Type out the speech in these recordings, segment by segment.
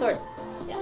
sword. Yeah.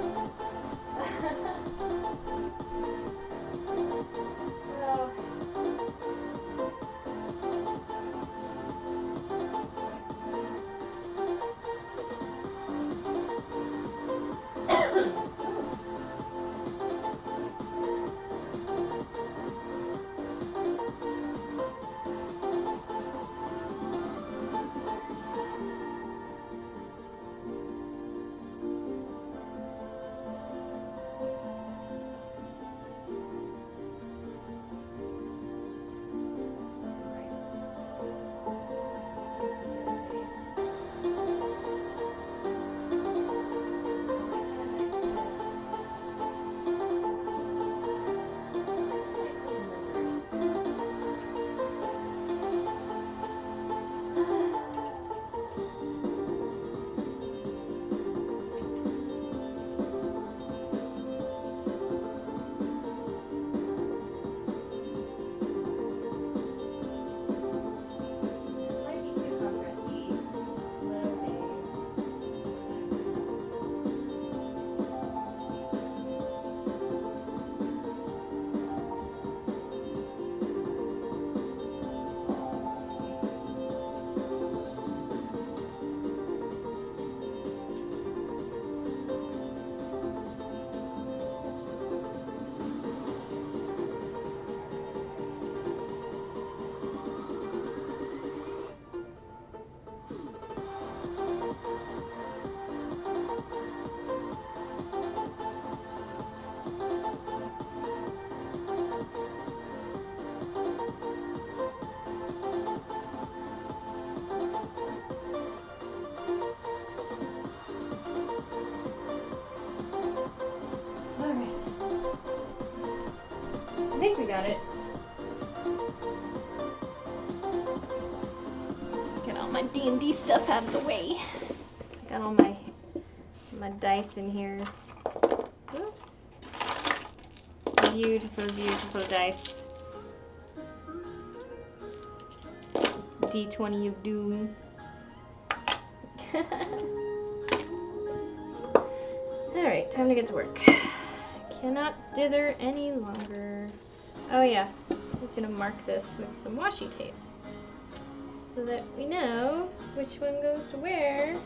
I think we got it. Get all my D&D stuff out of the way. Got all my dice in here. Oops. Beautiful, beautiful dice. D20 of doom. Alright, time to get to work. Cannot dither any longer. Oh yeah, I'm just gonna mark this with some washi tape so that we know which one goes to where.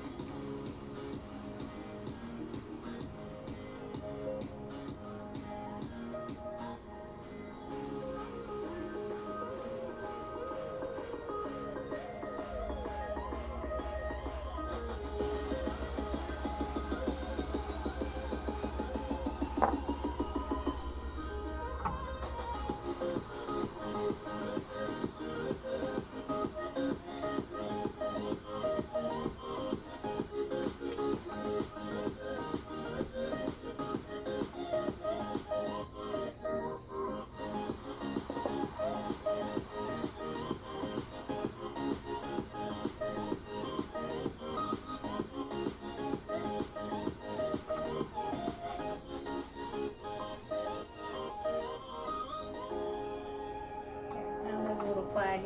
Flag.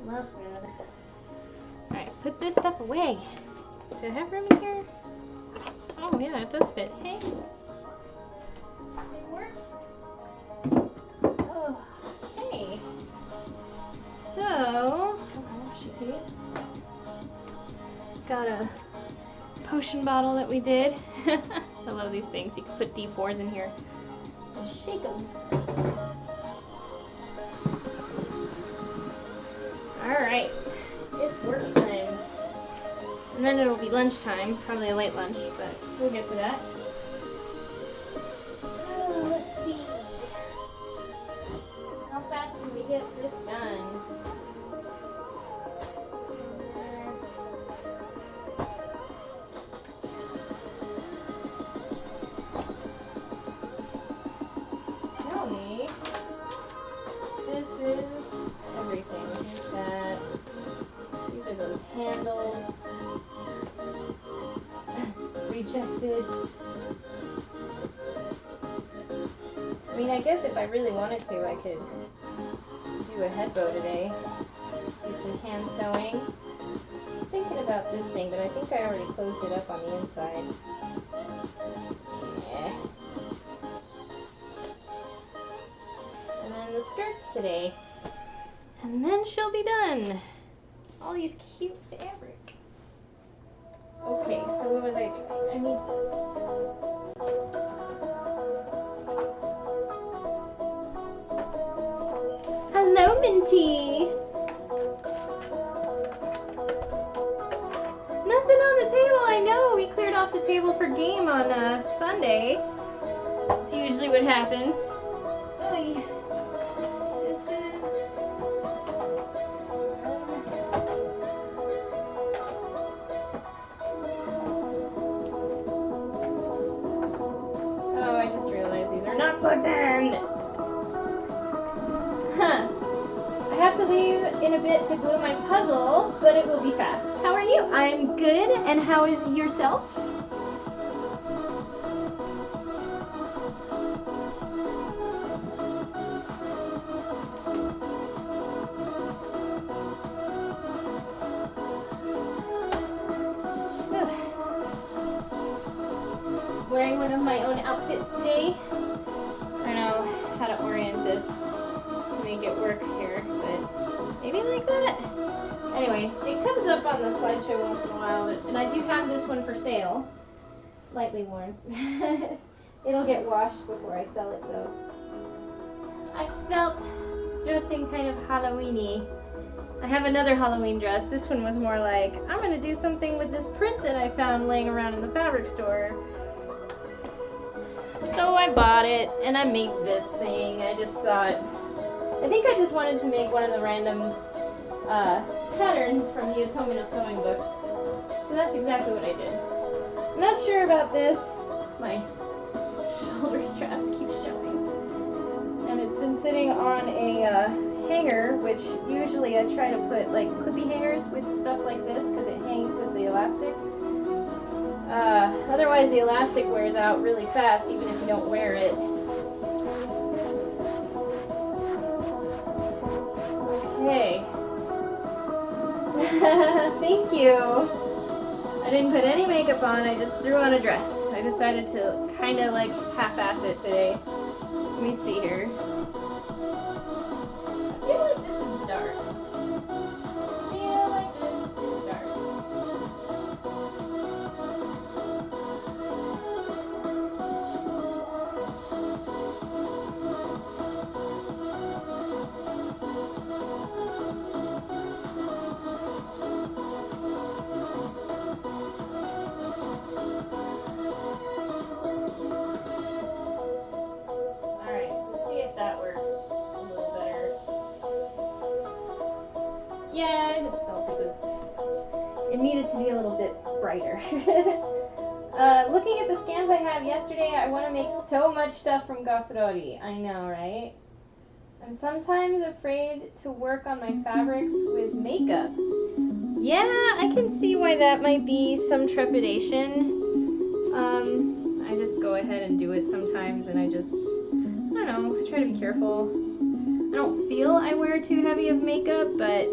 Love red. Alright, put this stuff away. Do I have room in here? Oh yeah, it does fit. Hey. It works. Oh, hey. So, come on, washi tape. Got a potion bottle that we did. I love these things. You can put D4s in here and shake them. Alright, it's work time. And then it'll be lunchtime, probably a late lunch, but we'll get to that. Oh, let's see. How fast can we get this done? Tell me. This is everything. Here's that. These are those handles. Rejected. I mean, I guess if I really wanted to, I could do a head bow today. Do some hand sewing. thinking about this thing, but I think I already closed it up on the inside. Yeah. And then the skirts today. And then she'll be done. All these cute fabric. Okay, so what was I doing? I need this. Hello, Minty! Nothing on the table, I know! We cleared off the table for game on Sunday. That's usually what happens. Oy. Oh, I just realized these are not plugged in! Huh. I have to leave in a bit to glue my puzzle, but it will be fast. How are you? I'm good, and how is yourself? Wearing one of my own outfits today. I don't know how to orient this to make it work here, but maybe like that. Anyway, it comes up on the slideshow once in a while, and I do have this one for sale. Lightly worn. It'll get washed before I sell it though. I felt dressing kind of Halloween-y. I have another Halloween dress. This one was more like, I'm gonna do something with this print that I found laying around in the fabric store. So I bought it, and I made this thing. I just thought, I think I just wanted to make one of the random patterns from the Autumnal Sewing books. So that's exactly what I did. I'm not sure about this. My shoulder straps keep showing. And it's been sitting on a hanger, which usually I try to put like clippy hangers with stuff like this because it hangs with the elastic. Otherwise the elastic wears out really fast even if you don't wear it. Okay. Thank you. I didn't put any makeup on, I just threw on a dress. I decided to kind of like half-ass it today. Let me see here. I feel like this is dark. I feel like this is dark. Alright, let's see if that works a little better. Yeah, I just felt it needed to be a little bit brighter. Looking at the scans I have yesterday, I want to make so much stuff from Gossadori. I know, right? I'm sometimes afraid to work on my fabrics with makeup. Yeah, I can see why that might be some trepidation. I just go ahead and do it sometimes, and I don't know, I try to be careful. I don't feel I wear too heavy of makeup, but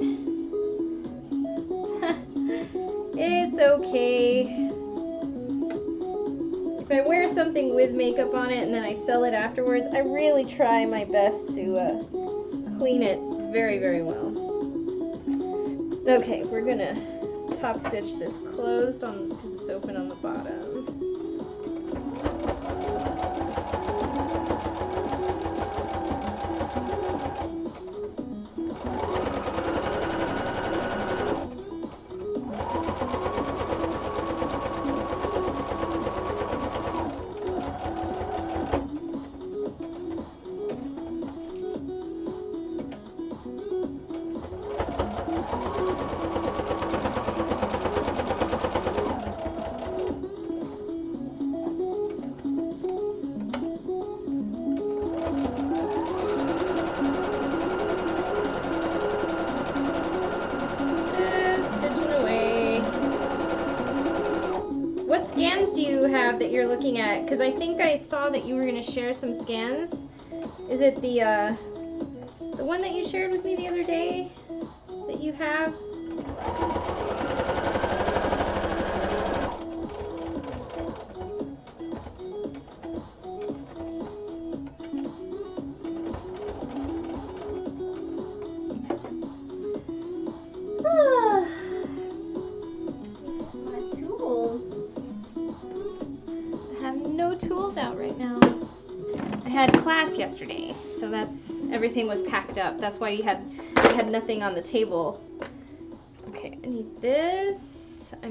it's okay. If I wear something with makeup on it and then I sell it afterwards, I really try my best to clean it very, very well. Okay, we're gonna top stitch this closed on because it's open on the bottom. That you're looking at, because I think I saw that you were going to share some scans. Is it the one that you shared with me the other day that you have? tools out right now. I had class yesterday, so everything was packed up. That's why we had nothing on the table. Okay, I need this. I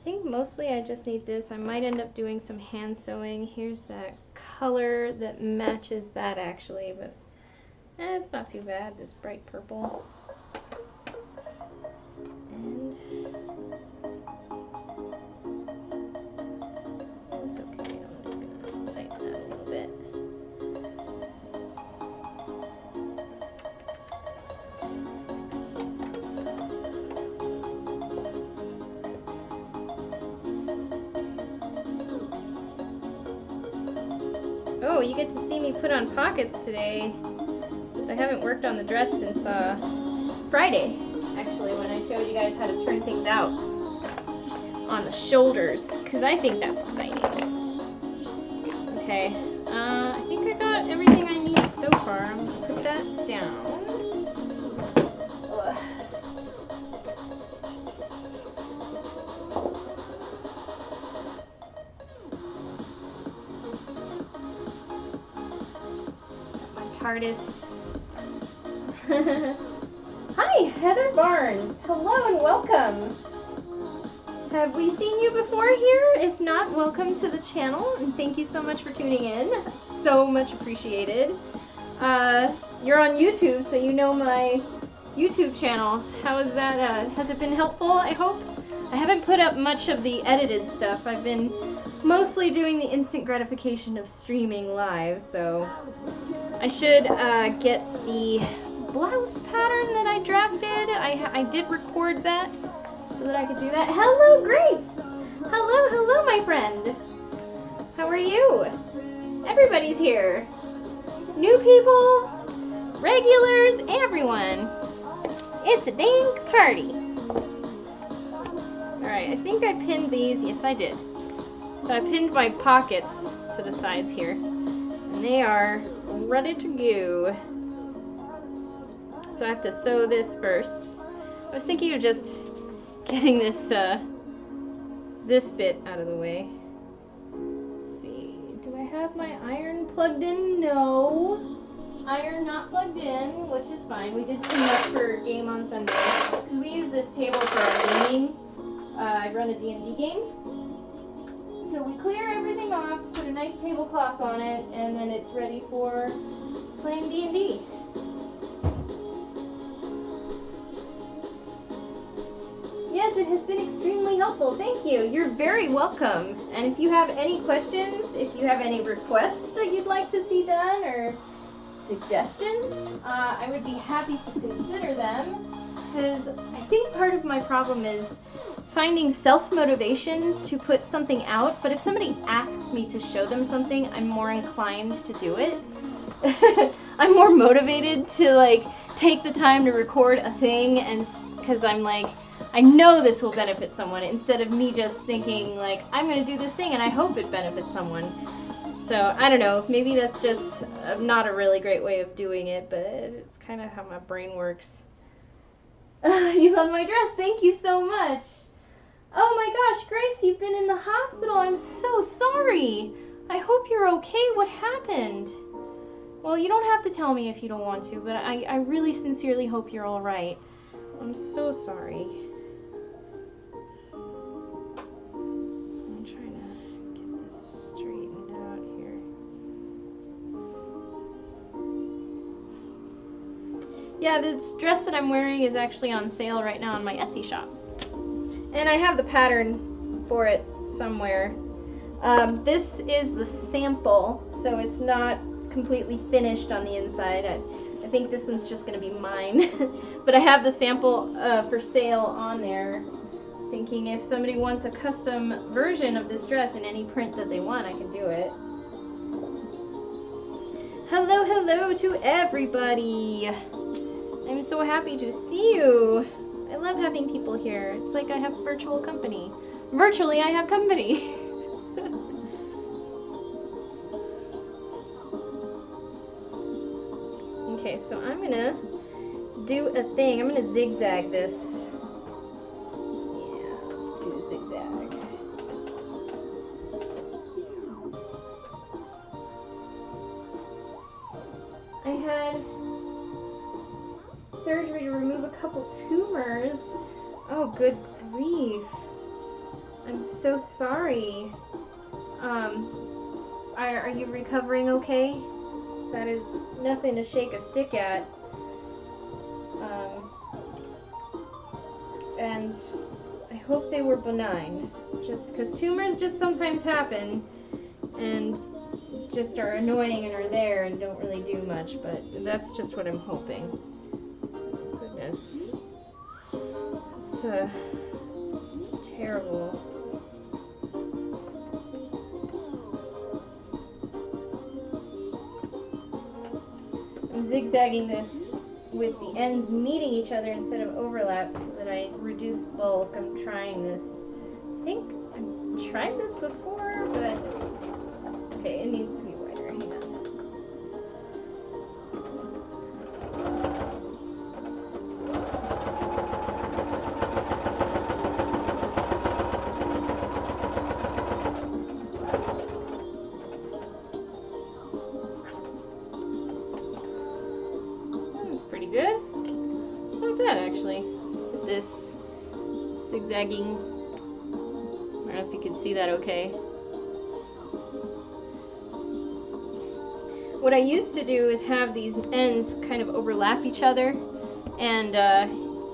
think mostly I just need this. I might end up doing some hand sewing. Here's that color that matches that actually, but it's not too bad, this bright purple. And it's okay, I'm just going to tighten that a little bit. Oh, you get to see me put on pockets today, because I haven't worked on the dress since Friday, actually, when I showed you guys how to turn things out on the shoulders, because I think that's exciting. Okay, I think I got everything I need so far. I'm going to put that down. Ugh. TARDIS. Hi, Heather Barnes. Hello and welcome. Have we seen you before here? If not, welcome to the channel and thank you so much for tuning in. So much appreciated. You're on YouTube, so you know my YouTube channel. How is that? Has it been helpful, I hope? I haven't put up much of the edited stuff. I've been mostly doing the instant gratification of streaming live, so I should get the blouse pattern that I drafted. I did record that so that I could do that. Hello, Grace! Hello, my friend! How are you? Everybody's here. New people, regulars, everyone. It's a dang party. Alright, I think I pinned these. Yes, I did. So I pinned my pockets to the sides here. And they are ready to go. So I have to sew this first. I was thinking of just getting this this bit out of the way. Let's see. Do I have my iron plugged in? No. Iron not plugged in, which is fine. We did too much for game on Sunday. Because we use this table for our gaming. I run a D&D game. So we clear everything off, put a nice tablecloth on it, and then it's ready for playing D&D. Yes, it has been extremely helpful. Thank you. You're very welcome. And if you have any questions, if you have any requests that you'd like to see done or suggestions, I would be happy to consider them, because I think part of my problem is finding self-motivation to put something out, but if somebody asks me to show them something, I'm more inclined to do it. I'm more motivated to like take the time to record a thing, and because I'm like, I know this will benefit someone, instead of me just thinking like, I'm gonna do this thing and I hope it benefits someone. So I don't know, maybe that's just not a really great way of doing it, but it's kind of how my brain works. You love my dress, thank you so much. Oh my gosh, Grace, you've been in the hospital. I'm so sorry. I hope you're okay. What happened? Well, you don't have to tell me if you don't want to, but I really sincerely hope you're all right. I'm so sorry. I'm trying to get this straightened out here. Yeah, this dress that I'm wearing is actually on sale right now on my Etsy shop. And I have the pattern for it somewhere. This is the sample, so it's not completely finished on the inside. I think this one's just going to be mine. But I have the sample for sale on there, thinking if somebody wants a custom version of this dress in any print that they want, I can do it. Hello to everybody! I'm so happy to see you! I love having people here. It's like I have virtual company. Virtually, I have company. Okay, so I'm gonna do a thing. I'm gonna zigzag this. Yeah, let's do zigzag. had surgery to remove a couple tumors. Oh, good grief. I'm so sorry. Are you recovering okay? That is nothing to shake a stick at. And I hope they were benign. Just because tumors just sometimes happen and just are annoying and are there and don't really do much, but that's just what I'm hoping. Goodness. It's terrible. I'm zigzagging this with the ends meeting each other instead of overlap so that I reduce bulk. I'm trying this. I think I've tried this before, but okay, it needs to be wider. Hang on. That's pretty good. Not bad, actually. With this zigzagging. I don't know if you can see that okay. What I used to do is have these ends kind of overlap each other, and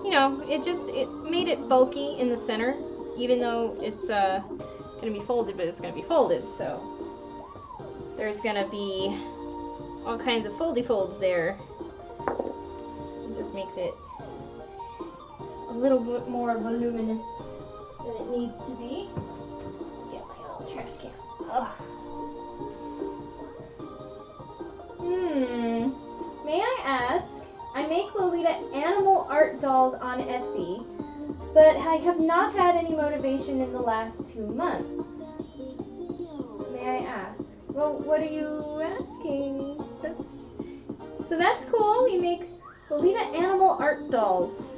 you know, it made it bulky in the center, even though it's gonna be folded, but it's gonna be folded, so there's gonna be all kinds of foldy folds there. It just makes it a little bit more voluminous than it needs to be. Get my little trash can. Ugh. May I ask, I make Lolita animal art dolls on Etsy, but I have not had any motivation in the last 2 months. May I ask? Well, what are you asking? So that's cool. You make Lolita animal art dolls.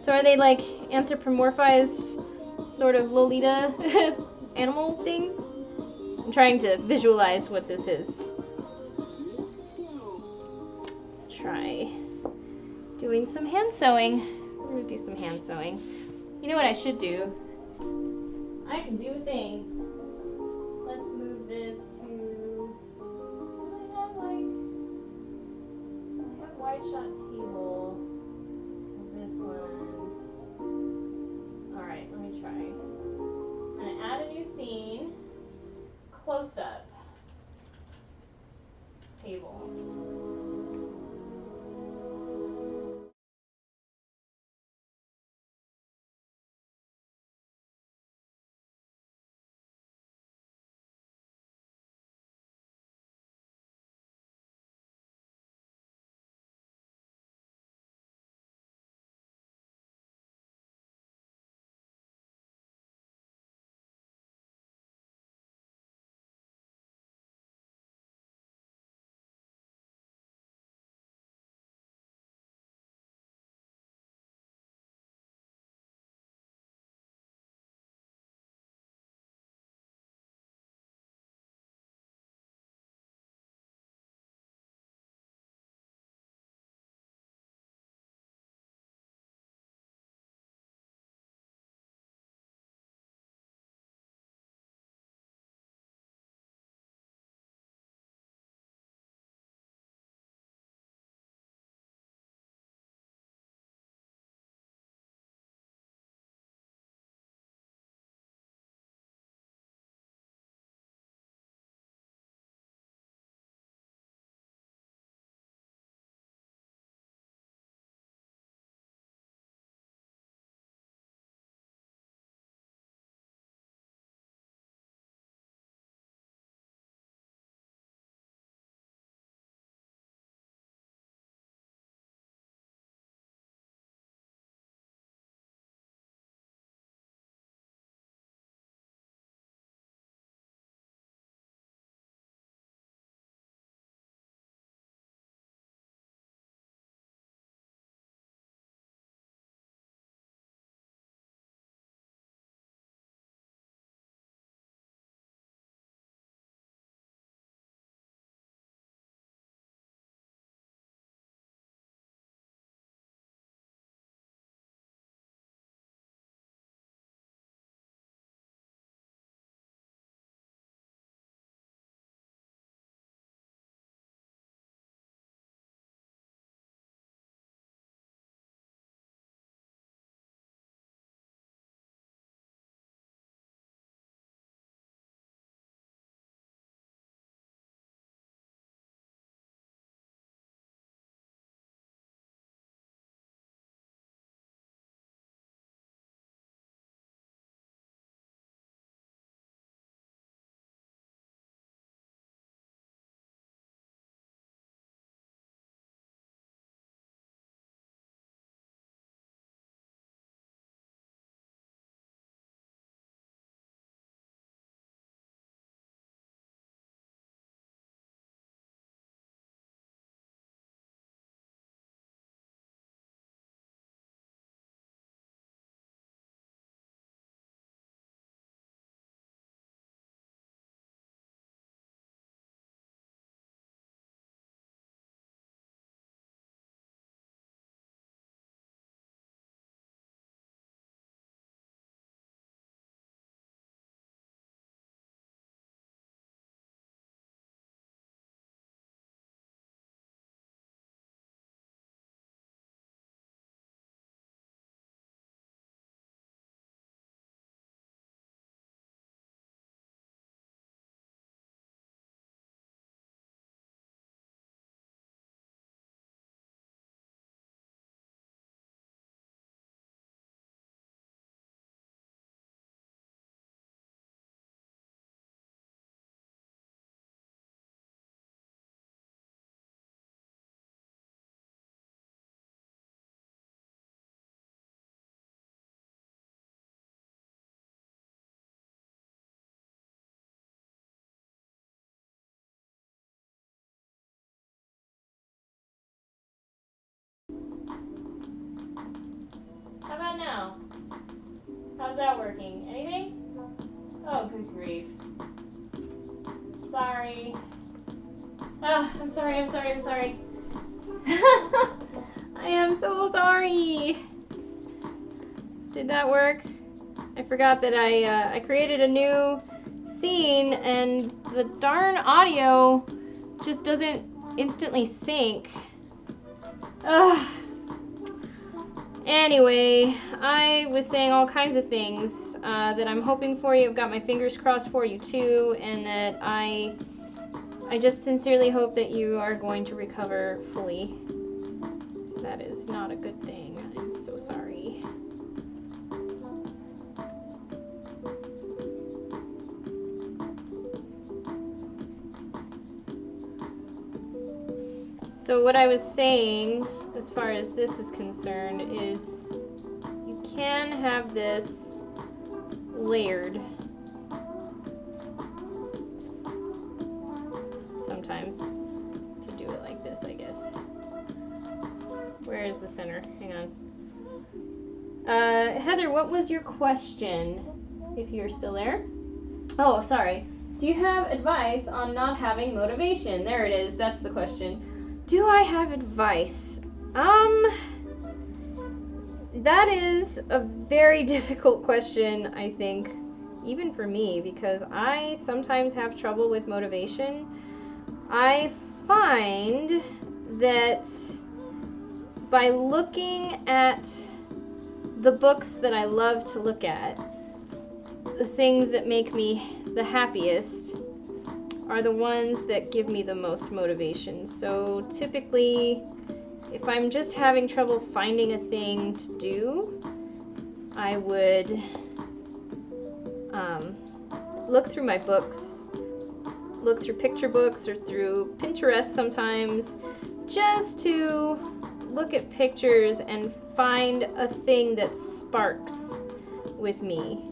So are they like anthropomorphized sort of Lolita animal things? I'm trying to visualize what this is. Let's try doing some hand sewing. We're gonna do some hand sewing. You know what I should do? I can do a thing. Let's move this to... I have wide shot table. This one. Alright, let me try. I'm gonna add a new scene. Close up. Table. How about now? How's that working? Anything? Oh, good grief. Sorry. I'm sorry. I am so sorry. Did that work? I forgot that I created a new scene and the darn audio just doesn't instantly sync. Anyway, I was saying all kinds of things that I'm hoping for you. I've got my fingers crossed for you too, and that I just sincerely hope that you are going to recover fully. That is not a good thing. I'm so sorry. So what I was saying, as far as this is concerned, is you can have this layered sometimes to do it like this, I guess. Where is the center? Hang on. Heather, what was your question, if you're still there? Oh, sorry. Do you have advice on not having motivation? There it is. That's the question. Do I have advice? That is a very difficult question, I think, even for me, because I sometimes have trouble with motivation. I find that by looking at the books that I love to look at, the things that make me the happiest are the ones that give me the most motivation. So typically, if I'm just having trouble finding a thing to do, I would look through my books, look through picture books or through Pinterest sometimes, just to look at pictures and find a thing that sparks with me.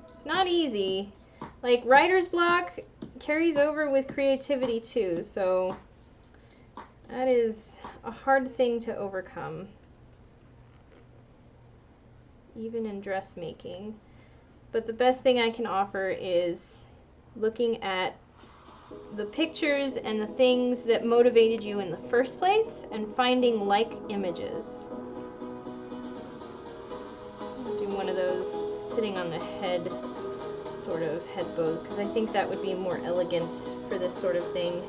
It's not easy. Like, writer's block carries over with creativity too, so that is a hard thing to overcome, even in dressmaking. But the best thing I can offer is looking at the pictures and the things that motivated you in the first place and finding like images. I'll do one of those sitting on the head sort of head bows, because I think that would be more elegant for this sort of thing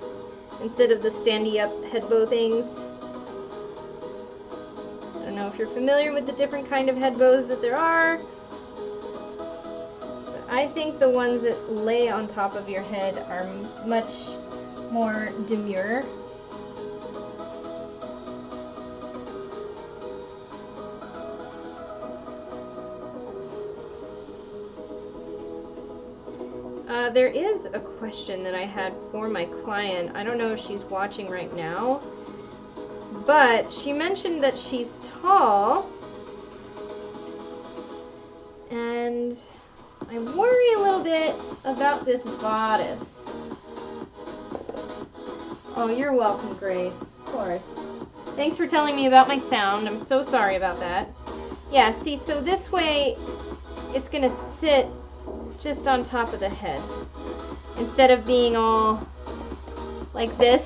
instead of the standy up head bow things. I don't know if you're familiar with the different kind of head bows that there are, but I think the ones that lay on top of your head are much more demure. There is a question that I had for my client. I don't know if she's watching right now, but she mentioned that she's tall, and I worry a little bit about this bodice. Oh, you're welcome, Grace. Of course. Thanks for telling me about my sound. I'm so sorry about that. Yeah, see, so this way it's gonna sit just on top of the head instead of being all like this.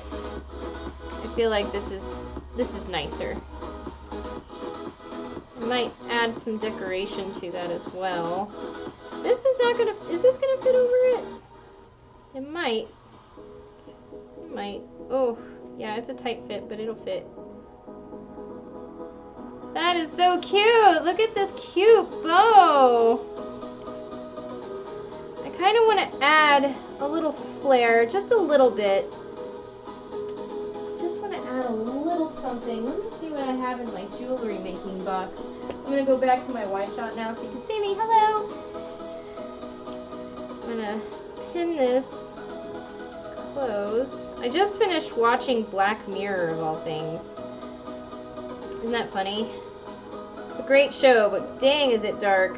I feel like this is nicer. I might add some decoration to that as well. This is not gonna, is this gonna fit over it? It might. It might. Oh, yeah, it's a tight fit, but it'll fit. That is so cute! Look at this cute bow! I kind of want to add a little flair, just a little bit. Just want to add a little something. Let me see what I have in my jewelry making box. I'm going to go back to my wide shot now so you can see me. Hello! I'm going to pin this closed. I just finished watching Black Mirror, of all things. Isn't that funny? It's a great show, but dang is it dark.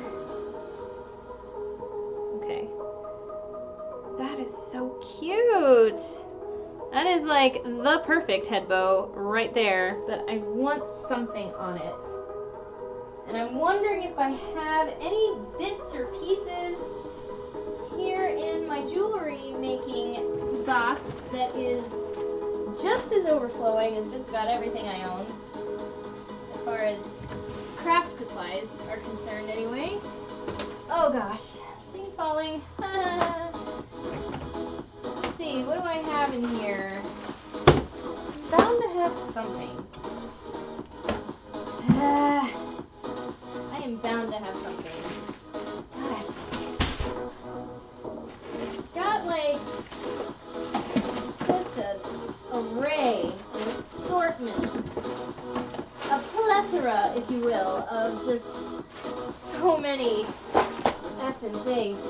Okay. That is so cute. That is like the perfect head bow right there, but I want something on it. And I'm wondering if I have any bits or pieces here in my jewelry making box that is just as overflowing as just about everything I own, as far as craft supplies are concerned anyway. Oh gosh, things falling. Let's see, what do I have in here? Bound to have something. I am bound to have something. God, I've got like just an array, an assortment, a plethora, if you will, of just so many effing things.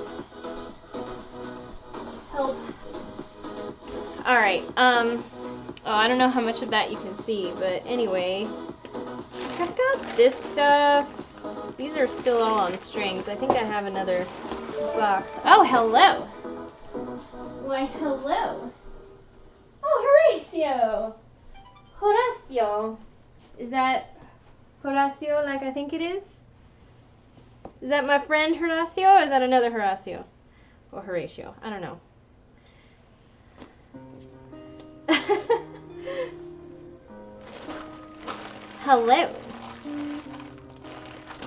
Help. Alright, oh, I don't know how much of that you can see, but anyway, I've got this stuff. These are still all on strings. I think I have another box. Oh, hello! Why, hello! Oh, Horatio! Horatio! Is that Horatio like I think it is? Is that my friend Horatio, or is that another Horatio? Or Horatio? I don't know. Hello.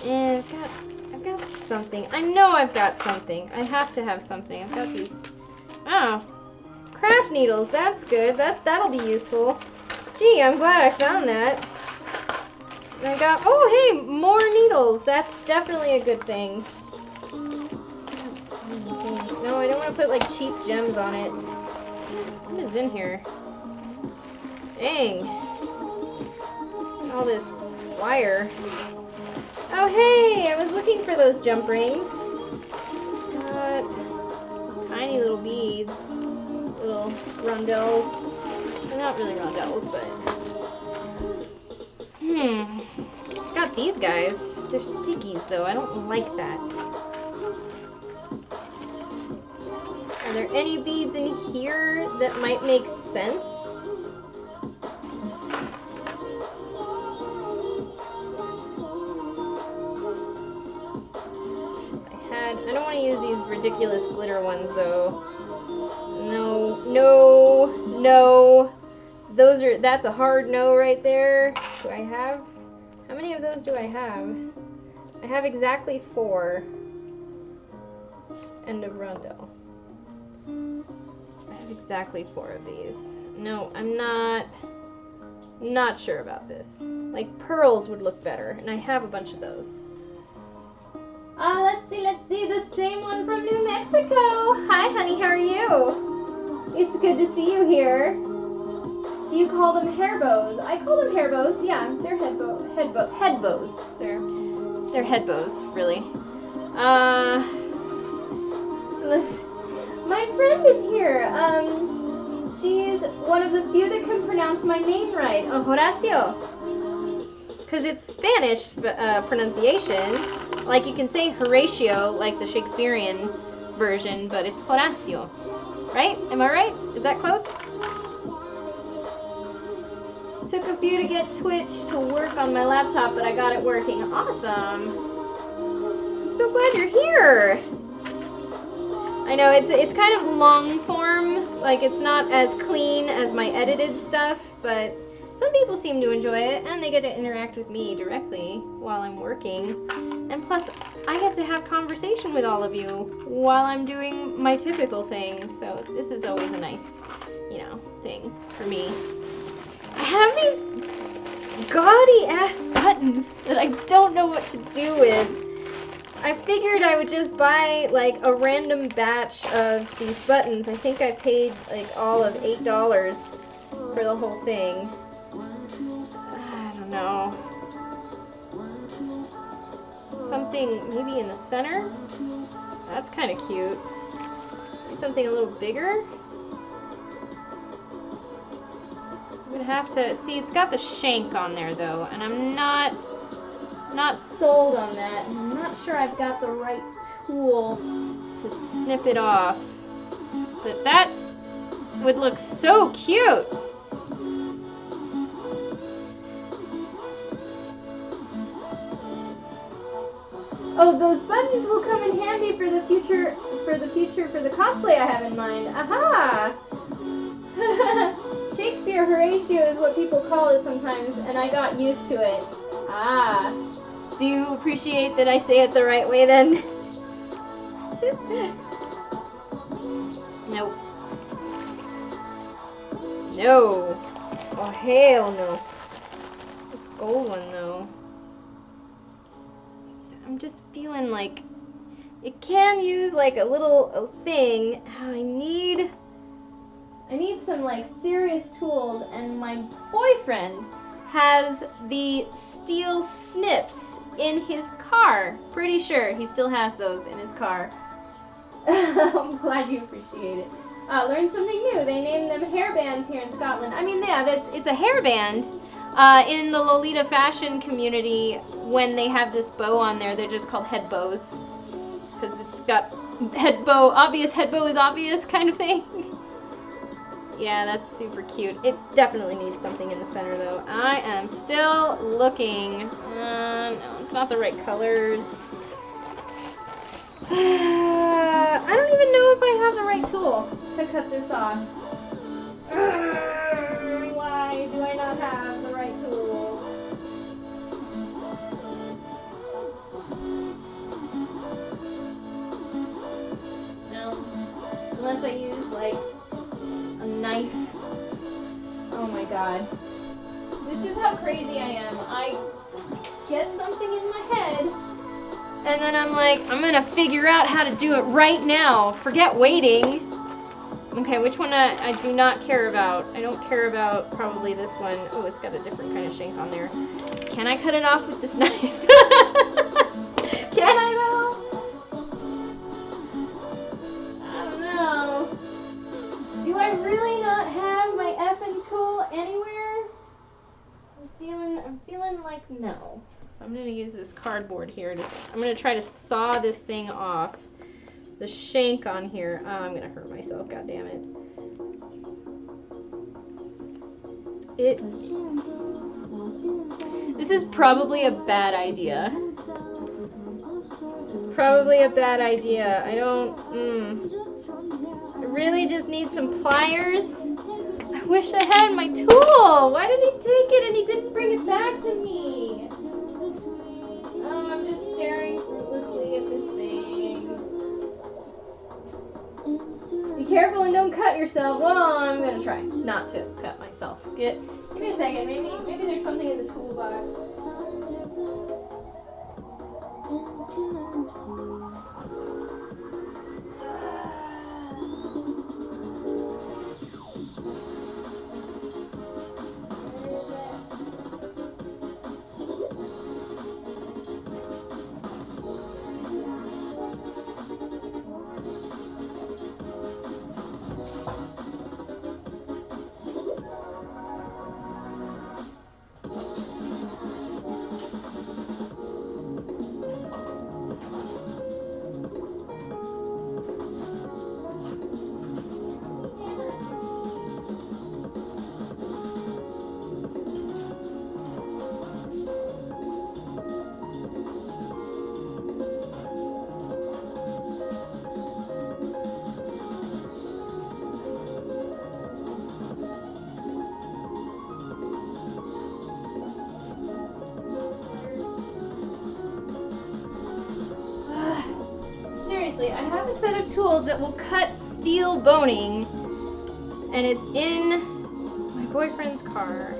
And I've got something. I know I've got something. I have to have something. I've got these. Oh, craft needles. That's good. That'll be useful. Gee, I'm glad I found that. And I got. Oh, hey, more needles. That's definitely a good thing. No, I don't want to put like cheap gems on it. What is in here? Dang. All this wire. Oh hey, I was looking for those jump rings. Got tiny little beads, little rondelles. They're not really rondelles, but got these guys. They're stickies though. I don't like that. Are there any beads in here that might make sense? I don't want to use these ridiculous glitter ones though. No, no, no. That's a hard no right there. Do I have? How many of those do I have? I have exactly 4. End of rondelle. I have exactly 4 of these. No, I'm not sure about this. Like pearls would look better, and I have a bunch of those. Let's see, the same one from New Mexico. Hi, honey, how are you? It's good to see you here. Do you call them hair bows? I call them hair bows, yeah, they're head bows. They're head bows, really. My friend is here. She's one of the few that can pronounce my name right. Horacio. Because it's Spanish pronunciation. Like you can say Horatio, like the Shakespearean version, but it's Horacio. Right? Am I right? Is that close? It took a few to get Twitch to work on my laptop, but I got it working. Awesome. I'm so glad you're here. I know it's kind of long form, like it's not as clean as my edited stuff, but some people seem to enjoy it, and they get to interact with me directly while I'm working. And plus, I get to have conversation with all of you while I'm doing my typical thing, so this is always a nice, you know, thing for me. I have these gaudy-ass buttons that I don't know what to do with. I figured I would just buy, like, a random batch of these buttons. I think I paid, like, all of $8 for the whole thing. I don't know. Something maybe in the center? That's kind of cute. Maybe something a little bigger? I'm gonna have to... See, it's got the shank on there, though, and I'm not sold on that. I'm not sure I've got the right tool to snip it off. But that would look so cute. Oh, those buttons will come in handy for the future, for the cosplay I have in mind. Aha! Shakespeare Horatio is what people call it sometimes, and I got used to it. Ah. Do you appreciate that I say it the right way then? Nope. No. Oh, hell no. This gold one, though. I'm just feeling like it can use like a little thing. I need some like serious tools, and my boyfriend has the steel snips in his car. Pretty sure he still has those in his car. I'm glad you appreciate it. Learn something new. They name them hairbands here in Scotland. I mean, yeah, it's a hairband. In the Lolita fashion community, when they have this bow on there, they're just called head bows. Because it's got head bow, obvious head bow is obvious kind of thing. Yeah, that's super cute. It definitely needs something in the center though. I am still looking. No, it's not the right colors. I don't even know if I have the right tool to cut this off. Why do I not have the right tool? No. Unless I use like a knife. Oh my god. This is how crazy I am. I get something in my head and then I'm like, I'm gonna figure out how to do it right now. Forget waiting. Okay, which one I do not care about? I don't care about probably this one. Oh, it's got a different kind of shank on there. Can I cut it off with this knife? Can I though? I don't know. Do I really not have my effing tool anywhere? I'm feeling like no. So I'm gonna use this cardboard here. I'm gonna try to saw this thing off. The shank on here. Oh, I'm gonna hurt myself, god damn it. This is probably a bad idea. This is probably a bad idea. I really just need some pliers. I wish I had my tool. Why did he take it and he didn't bring it back to me? Oh, I'm just staring fruitlessly at this thing. Be careful and don't cut yourself. Well, I'm gonna try not to cut myself. Give me a second. Maybe there's something in the toolbox. I have a set of tools that will cut steel boning, and it's in my boyfriend's car.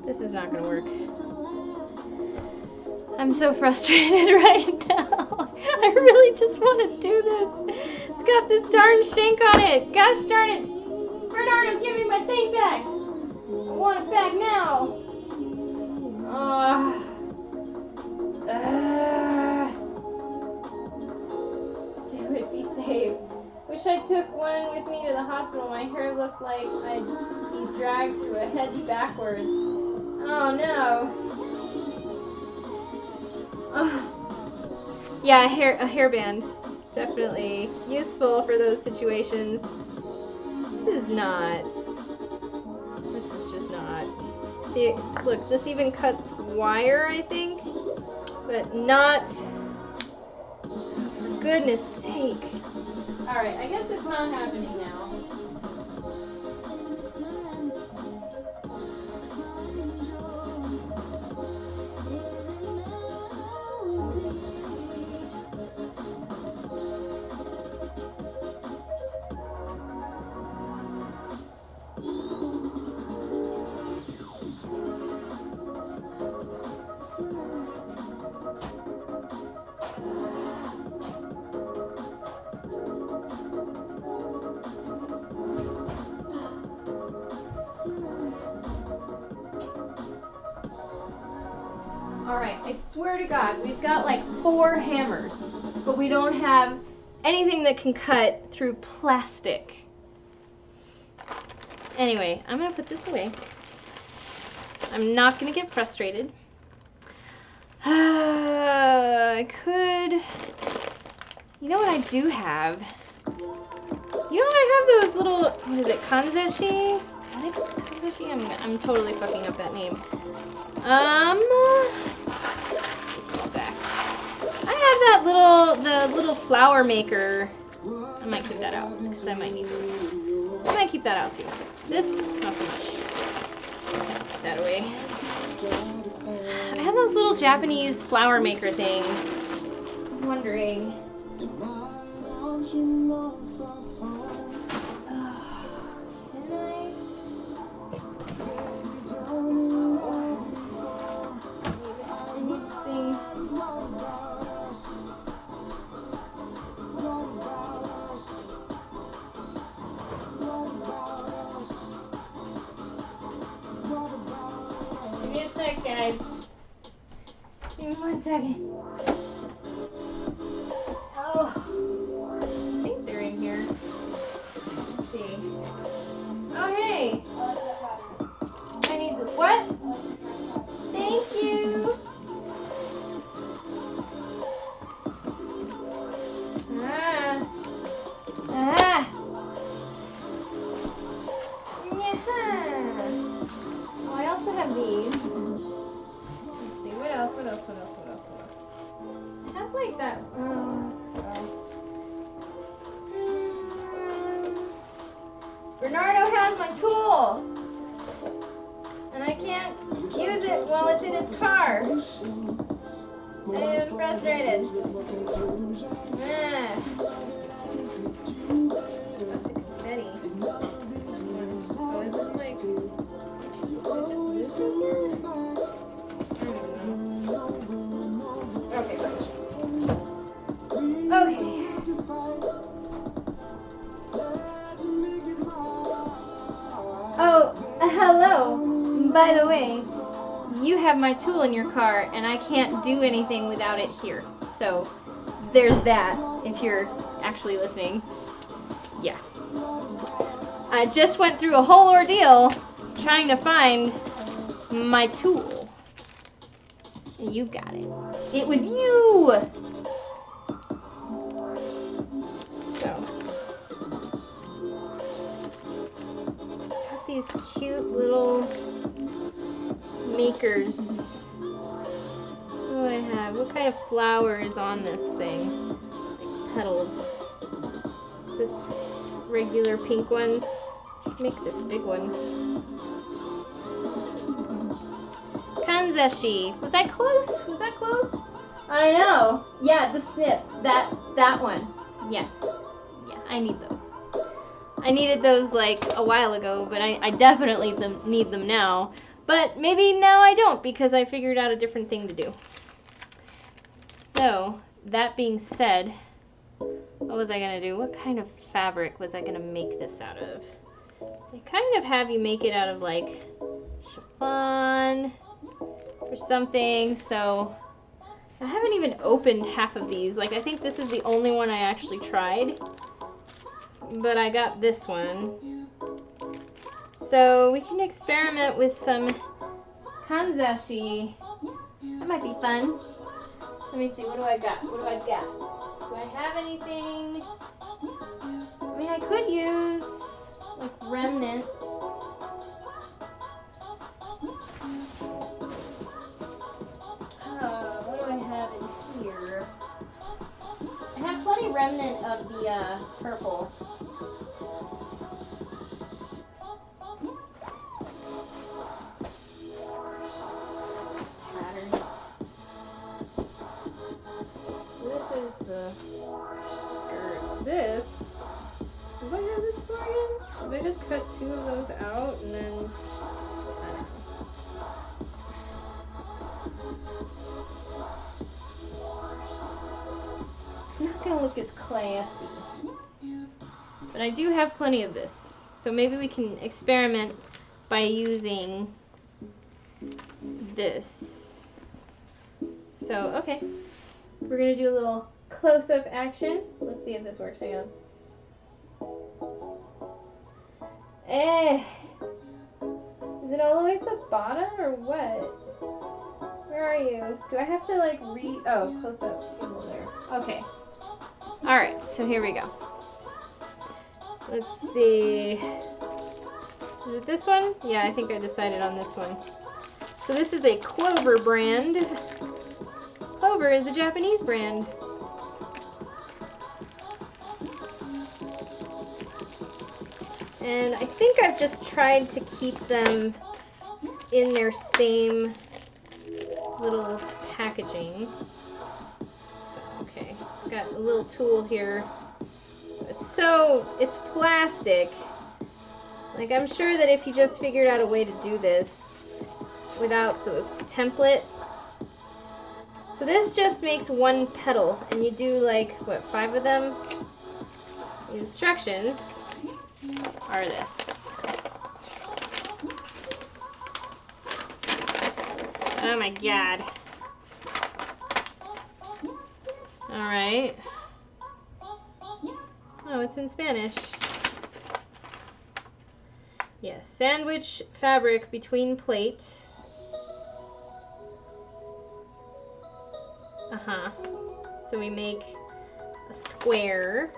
This is not gonna work. I'm so frustrated right now. I really just want to do this. It's got this darn shank on it. Gosh darn it. Bernardo, give me my thing back. I want it back now. Do it, be safe. Wish I took one with me to the hospital. My hair looked like I'd be dragged through a hedge backwards. Oh no. Yeah, a hairband. Definitely useful for those situations. This is not. This is just not. See, look, this even cuts wire, I think. But not. For goodness sake. Alright, I guess it's not happening now. Alright, I swear to God, we've got like 4 hammers, but we don't have anything that can cut through plastic. Anyway, I'm gonna put this away. I'm not gonna get frustrated. I could... You know what I do have? You know what, I have those little, what is it, kanzeshi? I'm totally fucking up that name. Small back. I have that the little flower maker. I might keep that out because I might need those. I might keep that out too. This, not so much. Just kind of put that away. I have those little Japanese flower maker things. I'm wondering. Give me a sec, guys. Give me 1 second. Oh, I think they're in here. Let's see. Oh, hey. I need this. What? Thank you. Ah. Yeah. Oh, I also have these. Let's see. What else? I have like that. Bernardo has my tool, and I can't use it while it's in his car. I am frustrated. Confetti. Oh, is this like... Okay, fine. Okay. Oh, hello. By the way, you have my tool in your car, and I can't do anything without it here. So, there's that, if you're actually listening. Yeah. I just went through a whole ordeal trying to find my tool. You got it. It was you! So. Got these cute little makers. What do I have? What kind of flower is on this thing? Petals. Just regular pink ones. Make this big one. Kanzeshi. Was I close? Was that close? I know. Yeah, the snips. That one. Yeah. Yeah, I need those. I needed those like a while ago, but I definitely need them now. But maybe now I don't because I figured out a different thing to do. So, that being said, what was I going to do? What kind of fabric was I going to make this out of? They kind of have you make it out of like chiffon or something, so I haven't even opened half of these. Like, I think this is the only one I actually tried, but I got this one. So we can experiment with some kanzeshi. That might be fun. Let me see, what do I got? What do I got? Do I have anything? I mean, I could use, like, remnant. What do I have in here? I have plenty remnant of the purple. Patterns. This is the skirt. This. What do I have this for again? Did I just cut 2 of those out and then, I don't know. It's not gonna look as classy. But I do have plenty of this. So maybe we can experiment by using this. So, okay. We're gonna do a little close-up action. Let's see if this works. Hang on. Is it all the way at the bottom or what? Where are you? Do I have to like oh, close up over there. Okay. Alright, so here we go. Let's see. Is it this one? Yeah, I think I decided on this one. So this is a Clover brand. Clover is a Japanese brand. And I think I've just tried to keep them in their same little packaging. So, okay, it's got a little tool here. It's plastic. Like, I'm sure that if you just figured out a way to do this without the template. So this just makes 1 petal, and you do like, what, 5 of them? The instructions are this. Oh my god. Alright. Oh, it's in Spanish. Yes, sandwich fabric between plate. So we make a square.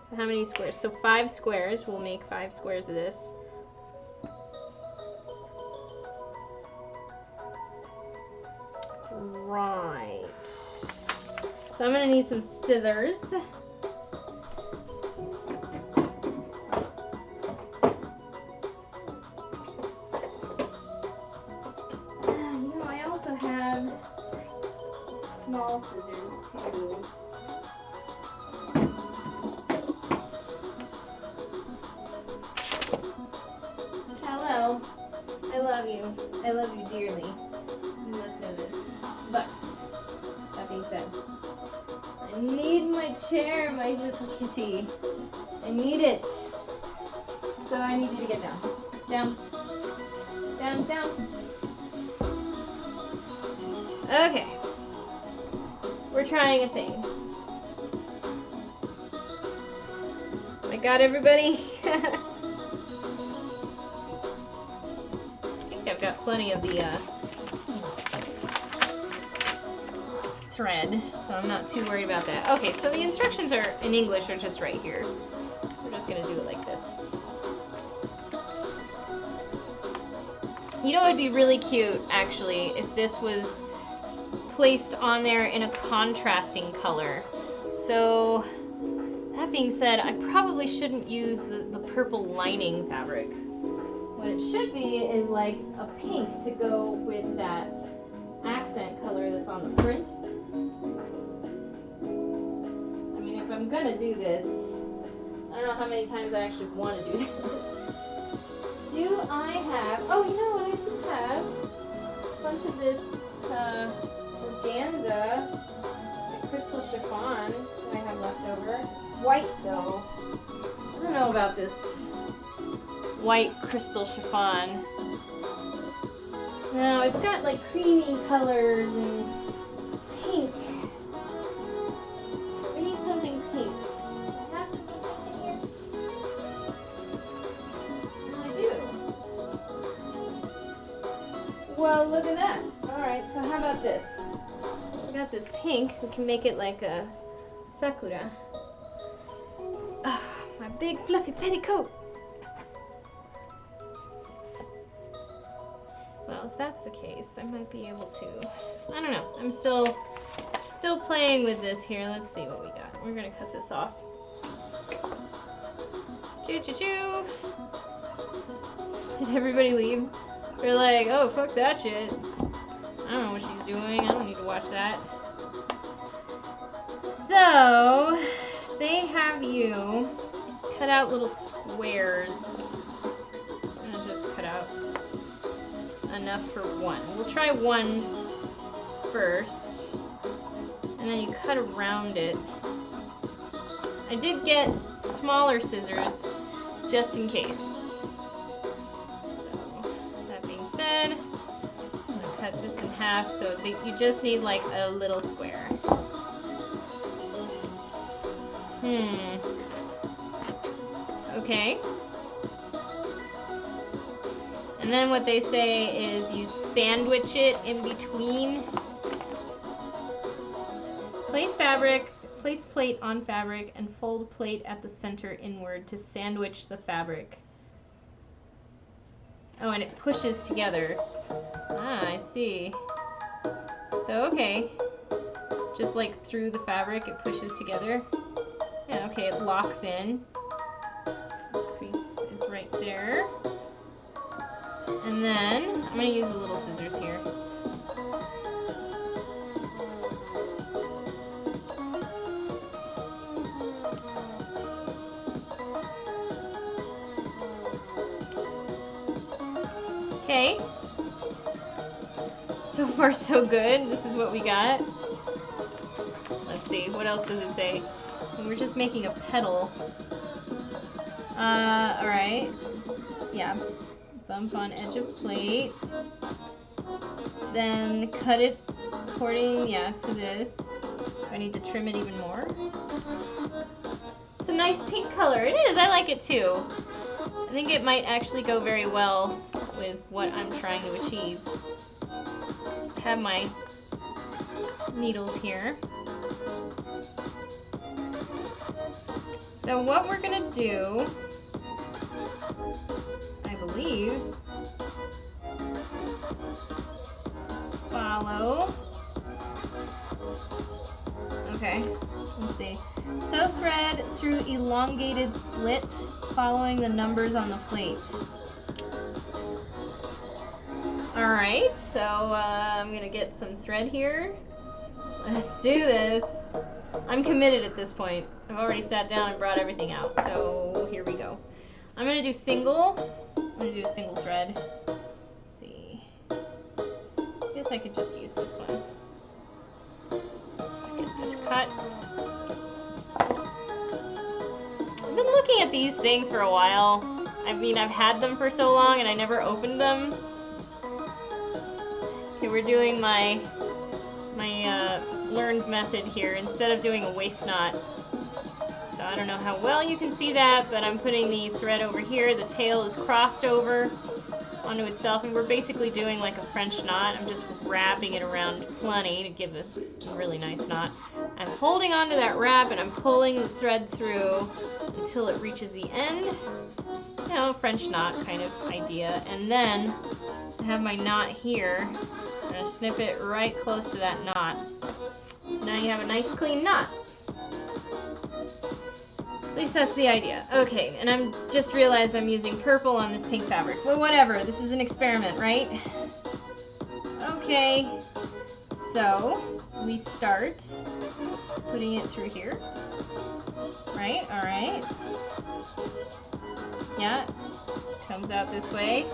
So how many squares? So 5 squares. We'll make 5 squares of this. Right. So I'm gonna need some scissors. I also have small scissors too. Hello. I love you. I love you dearly. You must know this. But, that being said, I need my chair, my little kitty. I need it. So I need you to get down. Down. Down, down. Okay. We're trying a thing. I got everybody? I think I've got plenty of the thread, so I'm not too worried about that. Okay, so the instructions are in English are just right here. We're just gonna do it like this. You know, it'd be really cute, actually, if this was placed on there in a contrasting color. So, that being said, I probably shouldn't use the purple lining fabric. What it should be is like a pink to go with that accent color that's on the print. I mean, if I'm gonna do this, I don't know how many times I actually want to do this. Do I have, oh, you know what I do have? A bunch of this organza, the crystal chiffon that I have left over. White though. I don't know about this white crystal chiffon. No, it's got like creamy colors and pink. We need something pink. Have something pink in here? I do. Well, look at that. Alright, so how about this? we got this pink, we can make it like a sakura. Ah, my big fluffy petticoat. Well, if that's the case, I might be able to. I don't know. I'm still playing with this here. Let's see what we got. We're gonna cut this off. Choo choo choo. Did everybody leave? They're like, oh, fuck that shit. I don't know what she's doing. I don't need to watch that. So, they have you cut out little squares. I'm gonna just cut out enough for one. We'll try one first, and then you cut around it. I did get smaller scissors just in case. So, that being said, I'm gonna cut this in half so that you just need like a little square. Okay. And then what they say is you sandwich it in between. Place plate on fabric and fold plate at the center inward to sandwich the fabric. Oh, and it pushes together. Ah, I see. So, okay. Just like through the fabric, it pushes together. Yeah, okay, it locks in. Crease is right there. And then, I'm going to use the little scissors here. Okay. So far so good. This is what we got. Let's see, what else does it say? We're just making a petal. Alright. Yeah. Bump on edge of plate. Then cut it according, to this. Do I need to trim it even more? It's a nice pink color. It is, I like it too. I think it might actually go very well with what I'm trying to achieve. I have my needles here. So what we're gonna do, I believe, follow. Okay, let's see. Sew thread through elongated slit following the numbers on the plate. Alright, so I'm gonna get some thread here. Let's do this. I'm committed at this point. I've already sat down and brought everything out, so here we go. I'm gonna do single. I'm gonna do a single thread. Let's see. I guess I could just use this one. Let's get this cut. I've been looking at these things for a while. I mean, I've had them for so long and I never opened them. Okay, we're doing my learned method here instead of doing a waist knot. So I don't know how well you can see that, but I'm putting the thread over here. The tail is crossed over onto itself, and we're basically doing like a French knot. I'm just wrapping it around plenty to give this a really nice knot. I'm holding onto that wrap and I'm pulling the thread through until it reaches the end. You know, French knot kind of idea. And then I have my knot here. I'm going to snip it right close to that knot. So now you have a nice clean knot. At least that's the idea. Okay, and I'm just realized I'm using purple on this pink fabric. Well, whatever. This is an experiment, right? Okay. So, we start putting it through here. Right? Alright. Yeah. Comes out this way.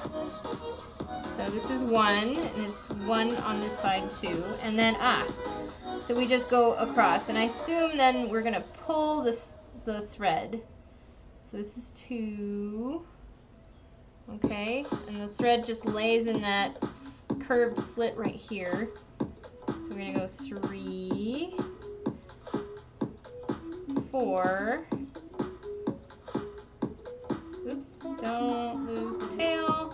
So this is one, and it's one on this side too. And then, so we just go across. And I assume then we're going to pull the thread. So this is 2. Okay. And the thread just lays in that curved slit right here. So we're going to go 3, 4. Oops, don't lose the tail.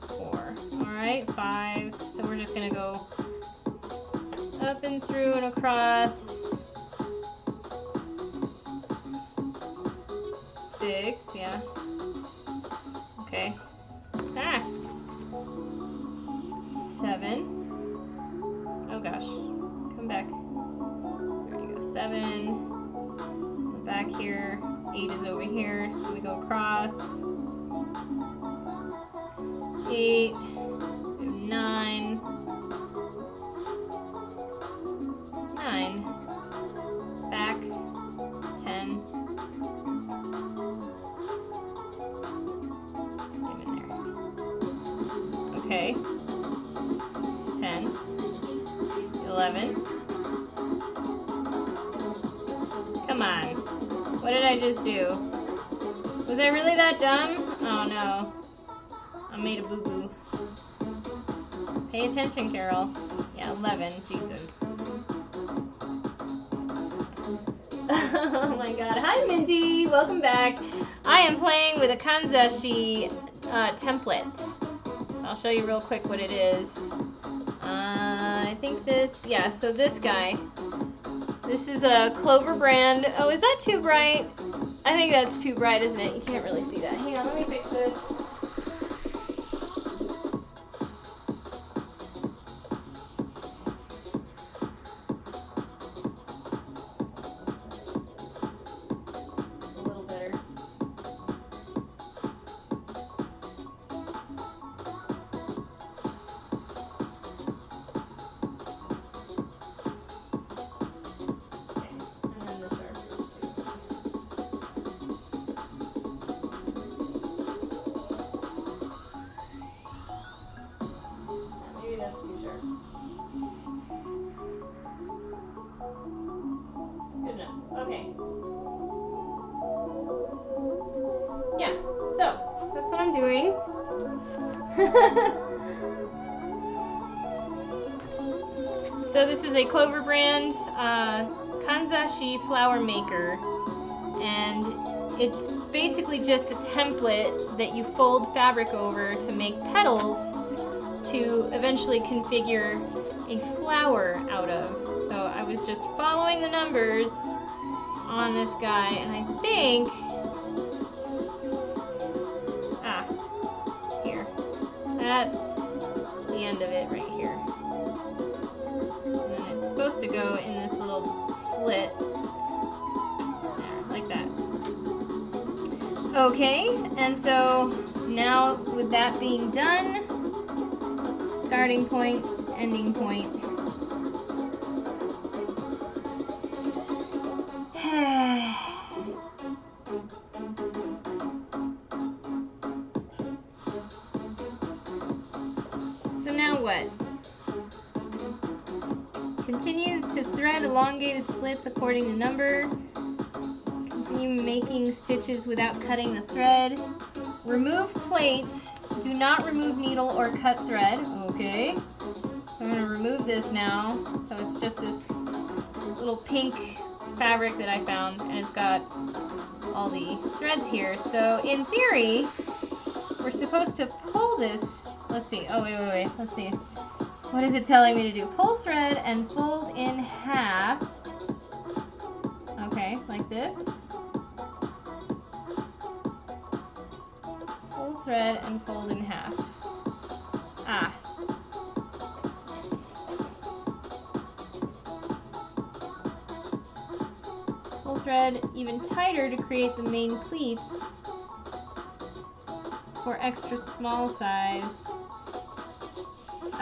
4. Alright, 5. So we're just going to go up and through and across. 6, yeah. Okay. Ah! 7. Oh gosh. Come back. There you go. 7. Go back here. 8 is over here, so we go across. 8. 9. 9. Back. 10. Get in there. Okay. 10. 11. Come on. What did I just do? Was I really that dumb? Oh no. I made a boo-boo. Pay attention, Carol. Yeah, 11. Jesus. Oh my god. Hi, Mindy. Welcome back. I am playing with a kanzashi template. I'll show you real quick what it is. I think this, yeah, so this guy. This is a Clover brand. Oh, is that too bright? I think that's too bright, isn't it? You can't really see that. Hang on, let me fix this. A little better. That's too sharp. Good enough. Okay. Yeah, so that's what I'm doing. So this is a Clover brand kanzashi flower maker, and it's basically just a template that you fold fabric over to make petals to eventually configure a flower out of. So I was just following the numbers on this guy, and I think, here, that's the end of it right here. And then it's supposed to go in this little slit, there, like that. Okay, and so now with that being done, starting point, ending point. So now what? Continue to thread elongated slits according to number. Continue making stitches without cutting the thread. Remove plate. Do not remove needle or cut thread. Okay. I'm going to remove this now. So it's just this little pink fabric that I found, and it's got all the threads here. So in theory, we're supposed to pull this. Let's see. Oh, wait. Let's see. What is it telling me to do? Pull thread and fold in half. Okay, like this. Pull thread and fold in half. Ah. Pull thread even tighter to create the main pleats for extra small size.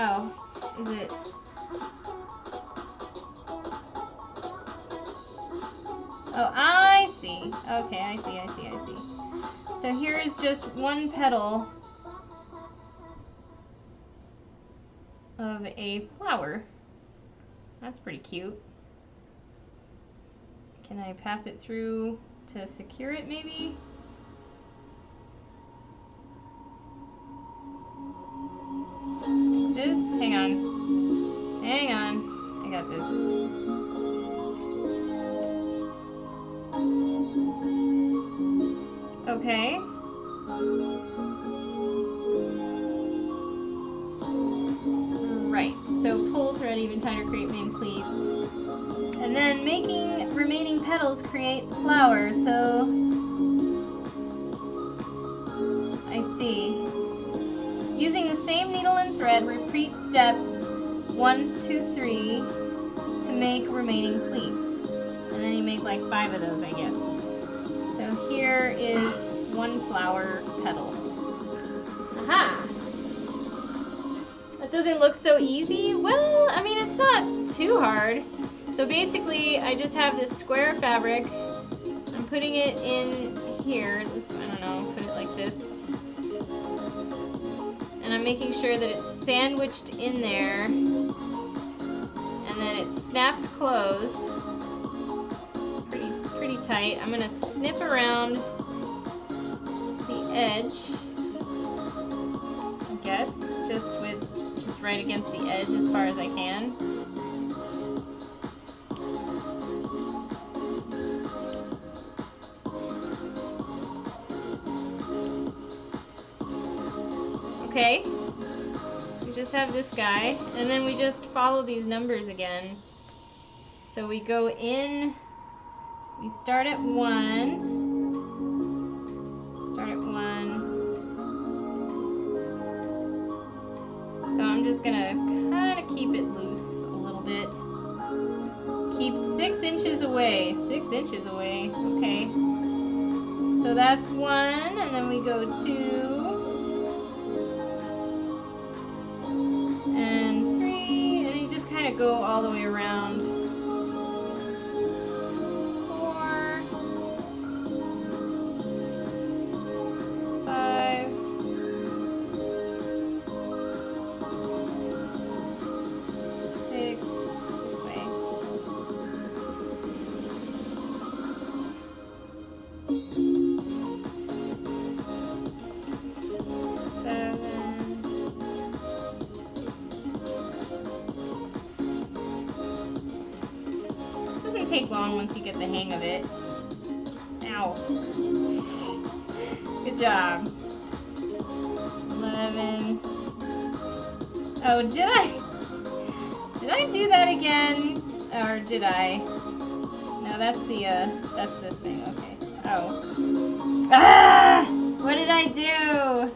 Oh, is it? Oh, I see. Okay, I see. So here is just one petal of a flower. That's pretty cute. Can I pass it through to secure it maybe? Like this? Hang on. I got this. Okay. Right, so pull thread Add even tighter, create main pleats. And then making remaining petals create the flower, so I see. Using the same needle and thread, repeat steps 1, 2, 3 to make remaining pleats. And then you make like 5 of those, I guess. So here is 1 flower petal. Aha! That doesn't look so easy. Well, I mean, it's not too hard. So basically, I just have this square fabric. I'm putting it in here. I don't know, put it like this. And I'm making sure that it's sandwiched in there. And then it snaps closed. It's pretty tight. I'm gonna snip around the edge, I guess, just right against the edge as far as I can. Okay, we just have this guy, and then we just follow these numbers again. So we go in, we start at 1, so I'm just gonna kind of keep it loose a little bit. Keep 6 inches away, 6 inches away, okay. So that's 1, and then we go 2, and 3, and you just kind of go all the way around. 4, 5, 6, this way. 7. Doesn't take long once you get the hang of it. Ow. Good job. 11. Oh, did I do that again? Or did I? No, that's this thing, okay. Oh. Ah! What did I do?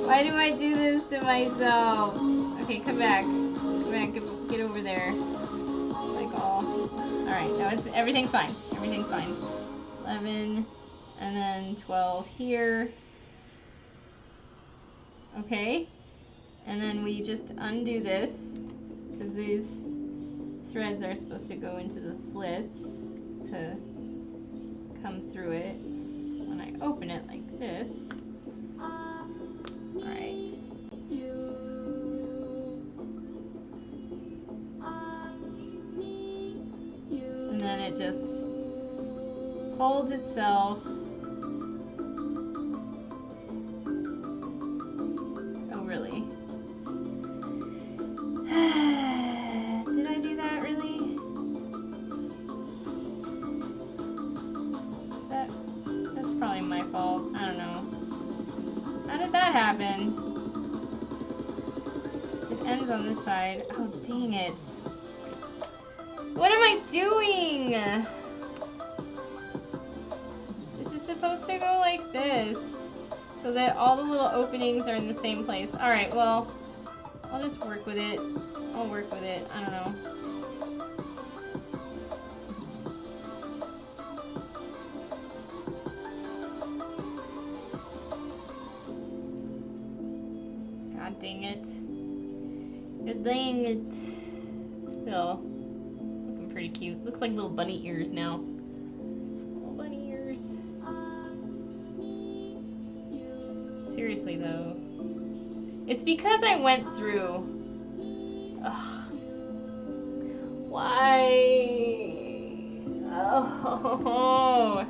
Why do I do this to myself? Okay, come back. Come back, get over there. Like alright, no, everything's fine. Everything's fine. 11, and then 12 here. Okay. And then we just undo this, because these threads are supposed to go into the slits to come through it. When I open it like this. Alright. And then it just folds itself. Oh, really? Did I do that, really? That's probably my fault. I don't know. How did that happen? It ends on this side. Oh, dang it. What am I doing? This is supposed to go like this, so that all the little openings are in the same place. Alright, well, I'll just work with it. I'll work with it. I don't know. God dang it. God dang it. Still, looking pretty cute. Looks like little bunny ears now. Little bunny ears. Seriously though. It's because I went through. Ugh. Why? Oh.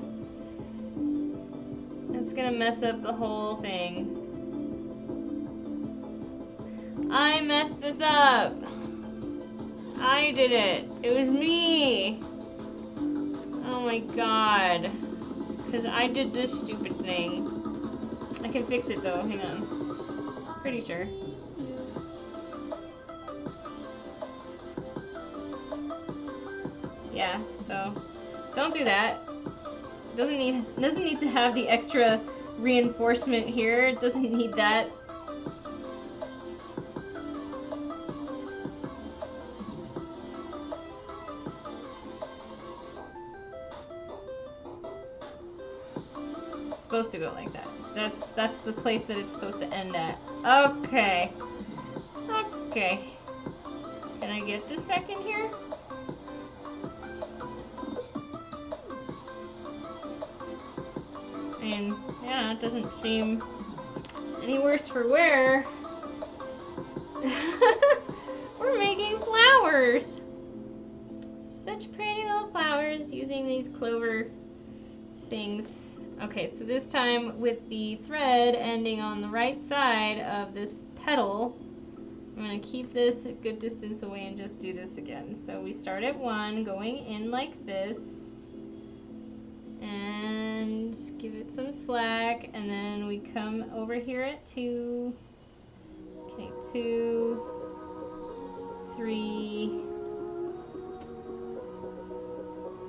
It's gonna mess up the whole thing. I messed this up. I did it. It was me. Oh my god. Because I did this stupid thing. I can fix it though. Hang on. Pretty sure. Yeah, so don't do that. Doesn't need to have the extra reinforcement here. It doesn't need that. It's supposed to go like that. That's the place that it's supposed to end at. Okay. Okay. Can I get this back in here? And yeah, it doesn't seem any worse for wear. We're making flowers. Such pretty little flowers using these clover things. Okay, so this time with the thread ending on the right side of this petal, I'm going to keep this a good distance away and just do this again. So we start at 1, going in like this, and give it some slack, and then we come over here at 2. Okay, 2, 3,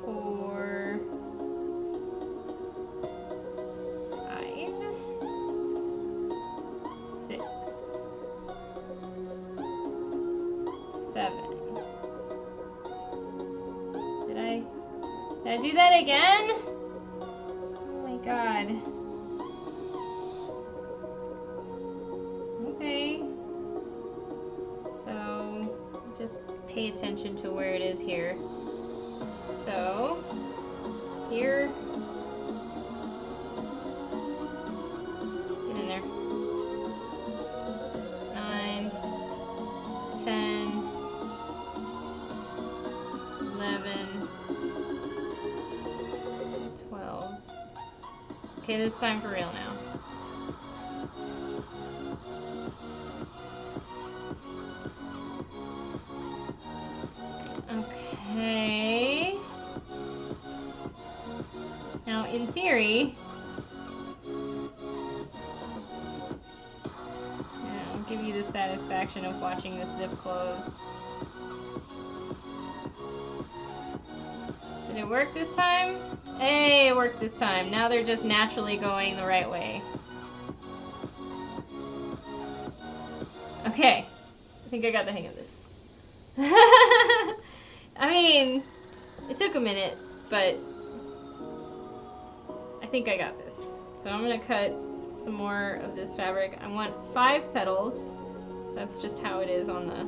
4, 5, 6, 7. Did I do that again? Oh my god. Okay. So just pay attention to where it is here. So here. Get in there. 9, 10, 11, 12. Okay, this time for real now. Okay. Now, in theory, I'll give you the satisfaction of watching this zip closed. Did it work this time? Hey, it worked this time. Now they're just naturally going the right way. Okay. I think I got the hang of this. I mean, it took a minute, but I think I got this. So I'm going to cut some more of this fabric. I want 5 petals. That's just how it is on the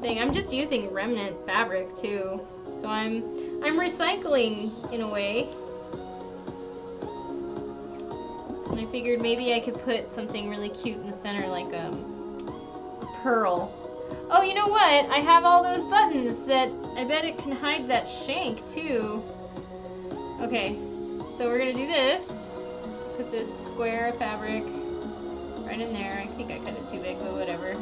thing. I'm just using remnant fabric too. So I'm recycling in a way. And I figured maybe I could put something really cute in the center, like a pearl. Oh, you know what? I have all those buttons that I bet it can hide that shank too. Okay, so we're gonna do this. Put this square of fabric right in there. I think I cut it too big, but whatever.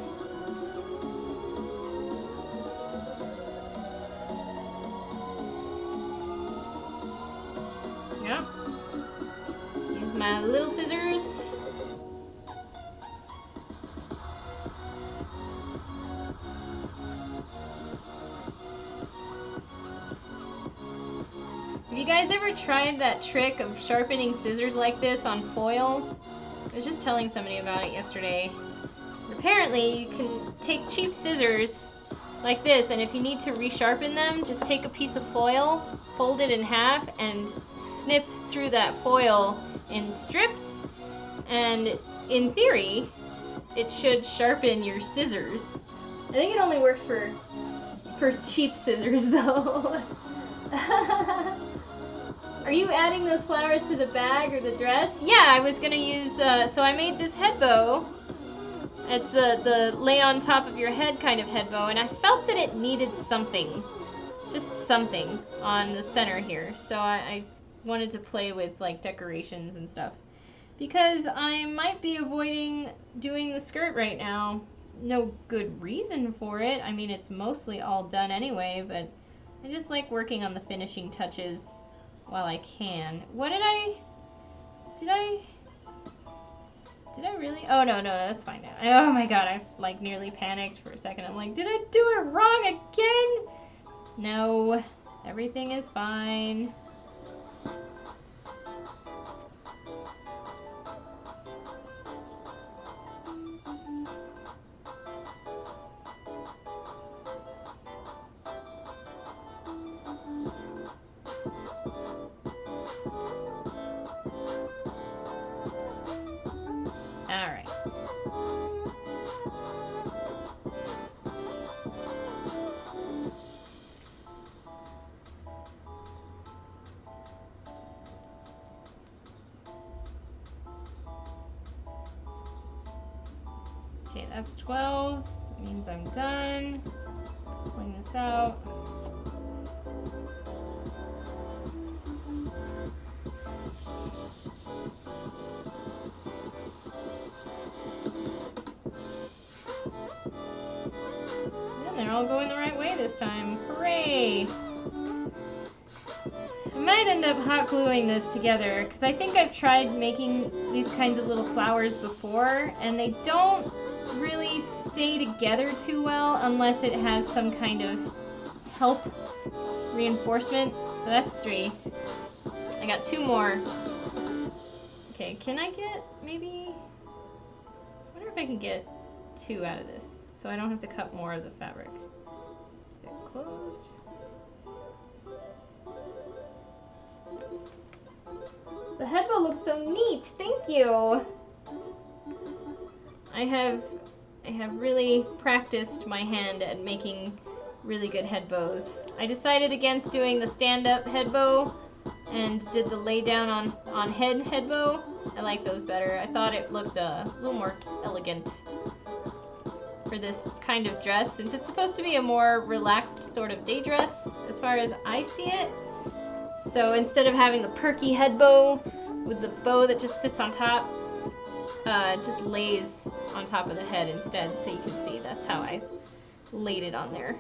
Yeah. Use my little scissors. Have you guys ever tried that trick of sharpening scissors like this on foil? I was just telling somebody about it yesterday. Apparently, you can take cheap scissors like this, and if you need to resharpen them, just take a piece of foil, fold it in half, and snip through that foil in strips, and in theory, it should sharpen your scissors. I think it only works for cheap scissors, though. Are you adding those flowers to the bag or the dress? Yeah, I was gonna use, so I made this head bow. It's the lay on top of your head kind of head bow, and I felt that it needed something. Just something on the center here. So I wanted to play with like decorations and stuff. Because I might be avoiding doing the skirt right now. No good reason for it. I mean, it's mostly all done anyway, but I just like working on the finishing touches while I can. What did I really? Oh, no, that's fine now. Oh my god, I like nearly panicked for a second. I'm like, did I do it wrong again? No. Everything is fine. Alright. Okay, that's 12. That means I'm done. Pulling this out. And they're all going the right way this time. Hooray! I might end up hot gluing this together because I think I've tried making these kinds of little flowers before and they don't really stay together too well unless it has some kind of help reinforcement. So that's 3. I got 2 more. Okay, can I get maybe... I wonder if I can get 2 out of this so I don't have to cut more of the fabric. Is it closed? The head bow looks so neat. Thank you. I have really practiced my hand at making really good head bows. I decided against doing the stand-up head bow and did the lay down on head bow. I like those better. I thought it looked a little more elegant for this kind of dress since it's supposed to be a more relaxed sort of day dress as far as I see it. So instead of having the perky head bow with the bow that just sits on top, it just lays on top of the head instead, so you can see that's how I laid it on there.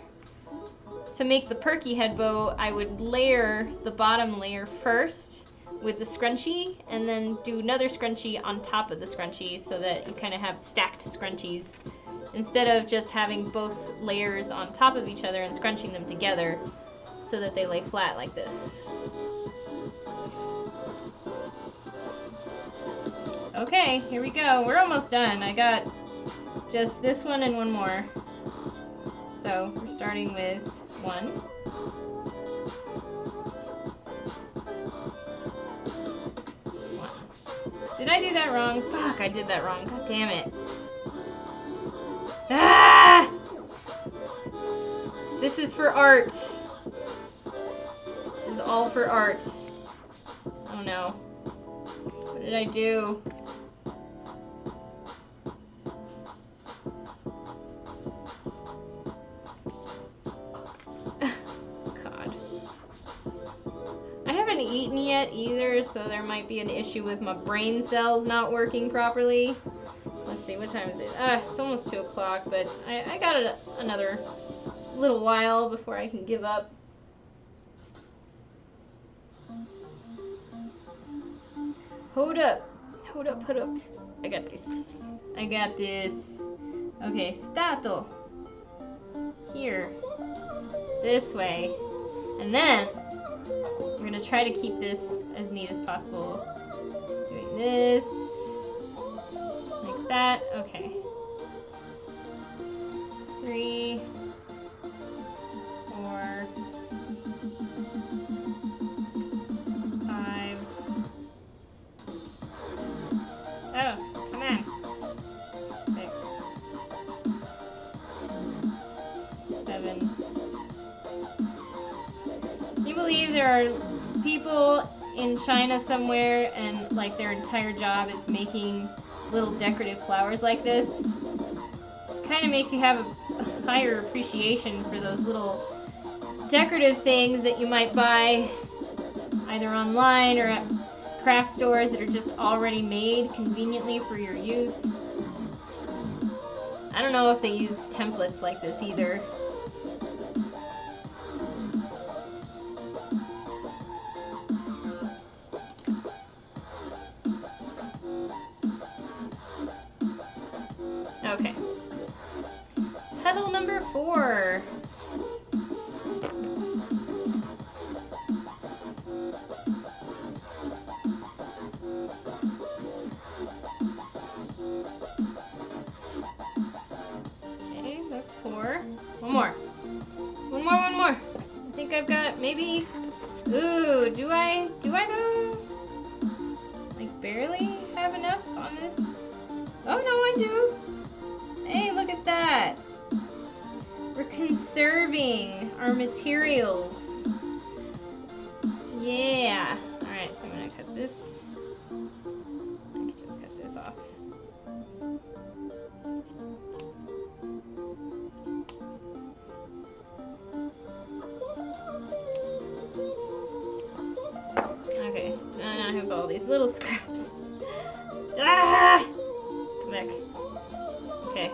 To make the perky head bow, I would layer the bottom layer first with the scrunchie and then do another scrunchie on top of the scrunchie so that you kind of have stacked scrunchies instead of just having both layers on top of each other and scrunching them together so that they lay flat like this. Okay, here we go. We're almost done. I got just this one and one more. So we're starting with 1. Did I do that wrong? Fuck, I did that wrong. God damn it. Ah! This is for art. This is all for art. Oh no. What did I do? God. I haven't eaten yet either, so there might be an issue with my brain cells not working properly. Let's see, what time is it? It's almost 2 o'clock, but I got another little while before I can give up. Hold up. Hold up, hold up. I got this. I got this. Okay, stato. Here. This way. And then, we're gonna try to keep this as neat as possible. Doing this. Like that. Okay. 3, 4, 5. Oh, come on. 6, 7. Can you believe there are people in China somewhere and like their entire job is making little decorative flowers like this? Kind of makes you have a higher appreciation for those little decorative things that you might buy either online or at craft stores that are just already made conveniently for your use. I don't know if they use templates like this either. Okay. Petal number 4. maybe... Ooh, do I though? Like, barely have enough on this? Oh, no, I do. Hey, look at that. We're conserving our materials. Yeah. Alright, so I'm gonna cut this. I can just cut this off. Okay, now I have all these little scraps. Ah! Come back. Okay.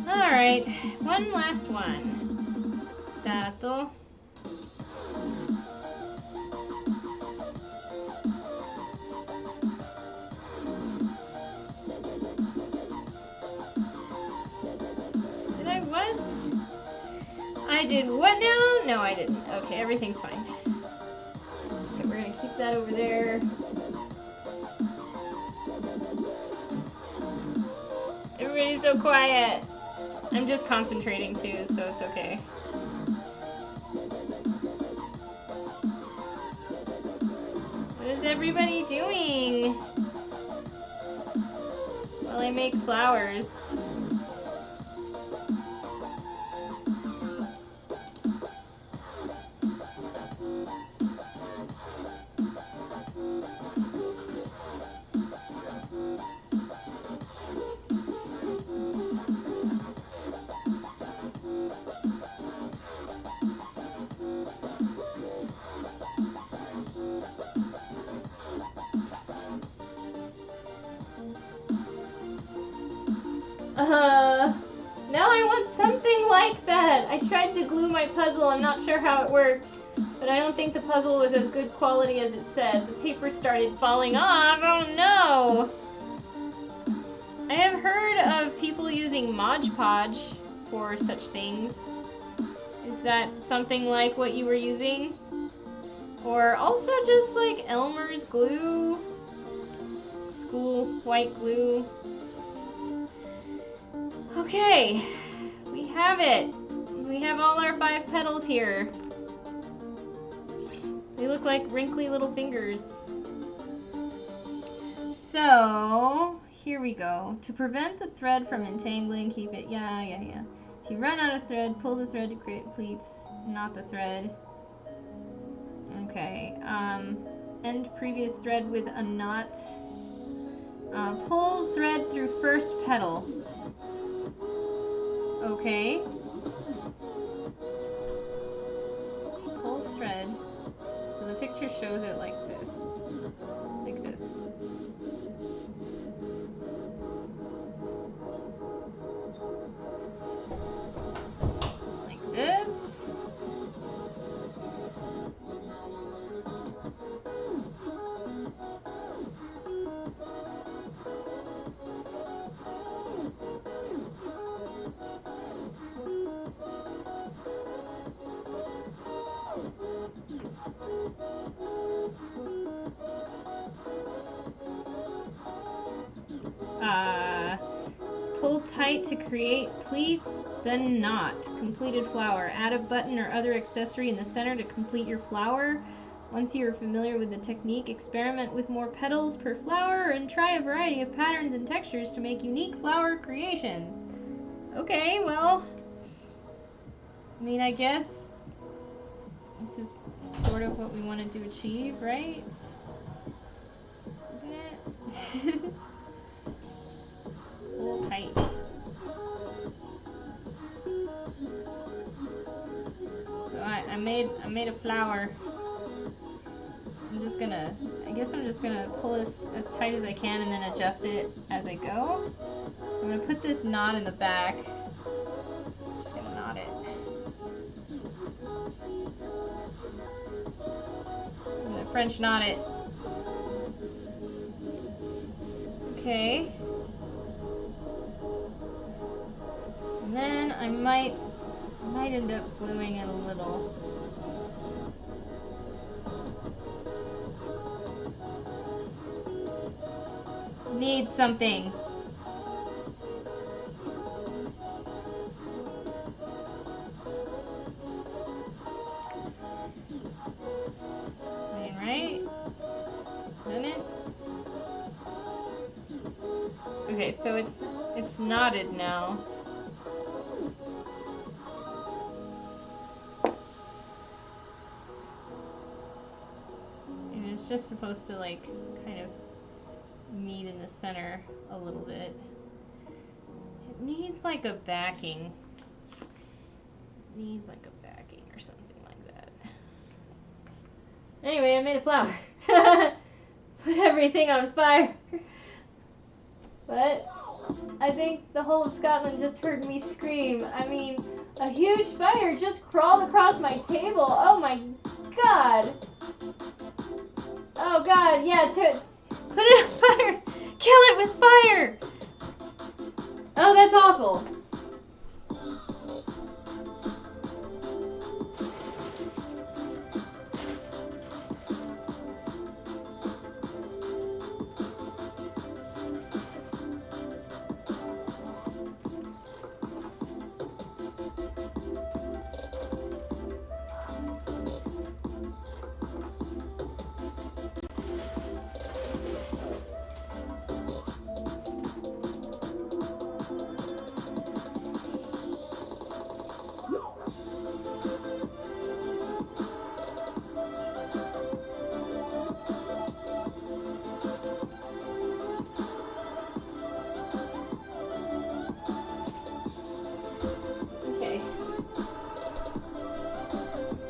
Alright, one last one. Stato. Did I what? I did what now? No, I didn't. Okay, everything's fine. Okay, we're gonna keep that over there. Everybody's so quiet. I'm just concentrating too, so it's okay. What is everybody doing? While I make flowers. Now I want something like that. I tried to glue my puzzle. I'm not sure how it worked, but I don't think the puzzle was as good quality as it said. The paper started falling off. Oh no! I have heard of people using Mod Podge for such things. Is that something like what you were using? Or also just like Elmer's glue? School white glue? Okay, we have it. We have all our 5 petals here. They look like wrinkly little fingers. So, here we go. To prevent the thread from entangling, keep it, yeah. If you run out of thread, pull the thread to create pleats, not the thread. Okay, end previous thread with a knot. Pull thread through first petal. Okay. Pull thread. So the picture shows it like this. Like this. Like this. Pull tight to create pleats, then knot. Completed flower. Add a button or other accessory in the center to complete your flower. Once you are familiar with the technique, experiment with more petals per flower and try a variety of patterns and textures to make unique flower creations. Okay, well, I mean, I guess this is sort of what we wanted to achieve, right? Isn't it? Pull tight. So I made a flower. I guess I'm just gonna pull this as tight as I can and then adjust it as I go. I'm gonna put this knot in the back. I'm just gonna knot it. I'm gonna French knot it. Okay. And then I might end up gluing it a little. Need something. Okay, so it's knotted now. And it's just supposed to like kind of meet in the center a little bit. It needs like a backing. It needs like a backing or something like that. Anyway, I made a flower. Put everything on fire. But I think the whole of Scotland just heard me scream. I mean, a huge spider just crawled across my table. Oh my god. Oh god, yeah, put it on fire. Kill it with fire. Oh, that's awful.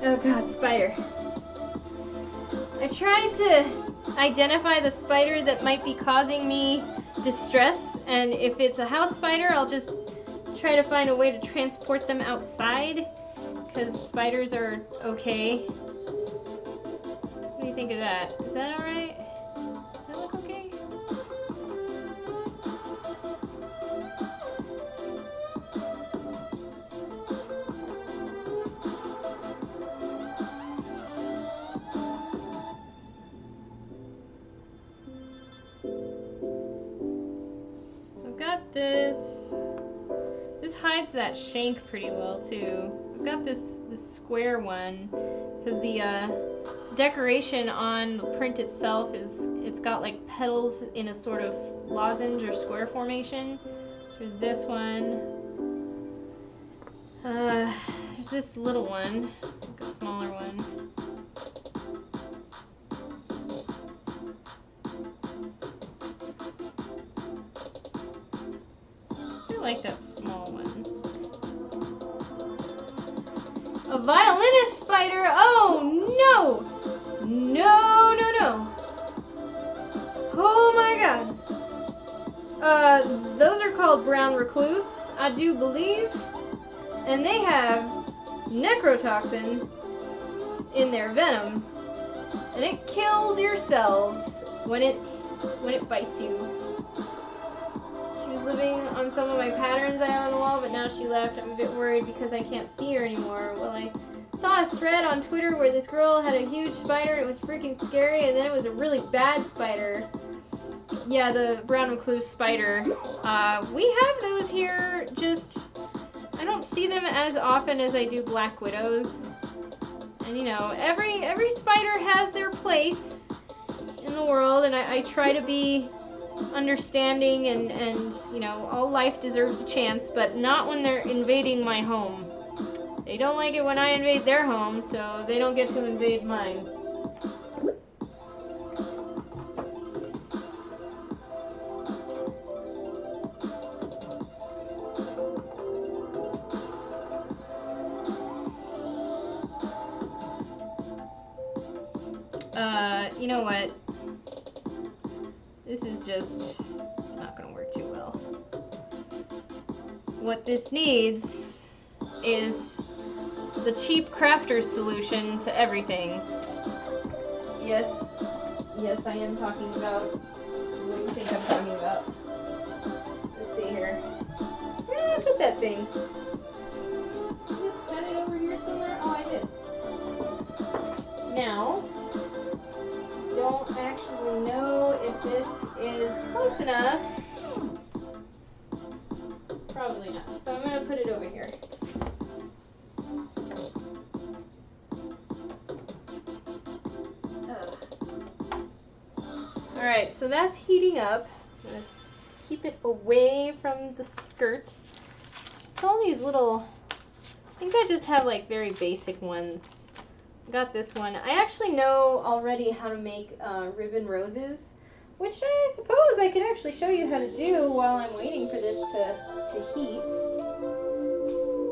Oh god, spider. I tried to identify the spider that might be causing me distress, and if it's a house spider, I'll just try to find a way to transport them outside, because spiders are okay. What do you think of that? Is that alright? Does that look okay? This hides that shank pretty well too. I've got this square one because the decoration on the print itself it's got like petals in a sort of lozenge or square formation. There's this one. There's this little one, like a smaller one. I like that small one. A violinist spider! Oh no! No, no, no! Oh my god! Those are called brown recluse, I do believe. And they have necrotoxin in their venom. And it kills your cells when it bites you. She was living on some of my patterns I have on the wall, but now she left. I'm a bit worried because I can't see her anymore. Well, I saw a thread on Twitter where this girl had a huge spider. It was freaking scary, and then it was a really bad spider. Yeah, the brown recluse spider. We have those here, just I don't see them as often as I do black widows. And you know, every spider has their place in the world, and I try to be understanding and you know, all life deserves a chance, but not when they're invading my home. They don't like it when I invade their home, so they don't get to invade mine. You know what? This is just, it's not gonna work too well. What this needs is the cheap crafter's solution to everything. Yes, I am talking about what you think I'm talking about. Let's see here. Where did I put that thing? Just set it over here somewhere? Oh, I did. Now, don't actually know if this is close enough. Probably not. So I'm going to put it over here. Alright, so that's heating up. Let's keep it away from the skirts. Just all these little, I think I just have like very basic ones. I got this one. I actually know already how to make ribbon roses, which I suppose I could actually show you how to do while I'm waiting for this to heat.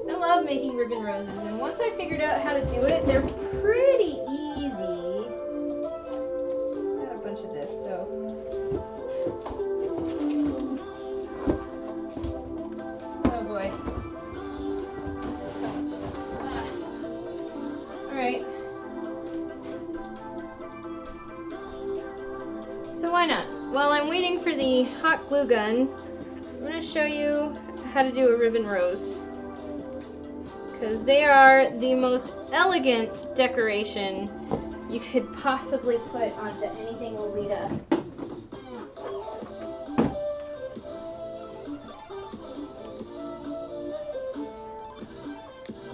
I love making ribbon roses, and once I figured out how to do it, they're pretty easy. I got a bunch of this, so. Oh boy. So much. Alright. So why not? While I'm waiting for the hot glue gun, I'm going to show you how to do a ribbon rose. Because they are the most elegant decoration you could possibly put onto anything Lolita.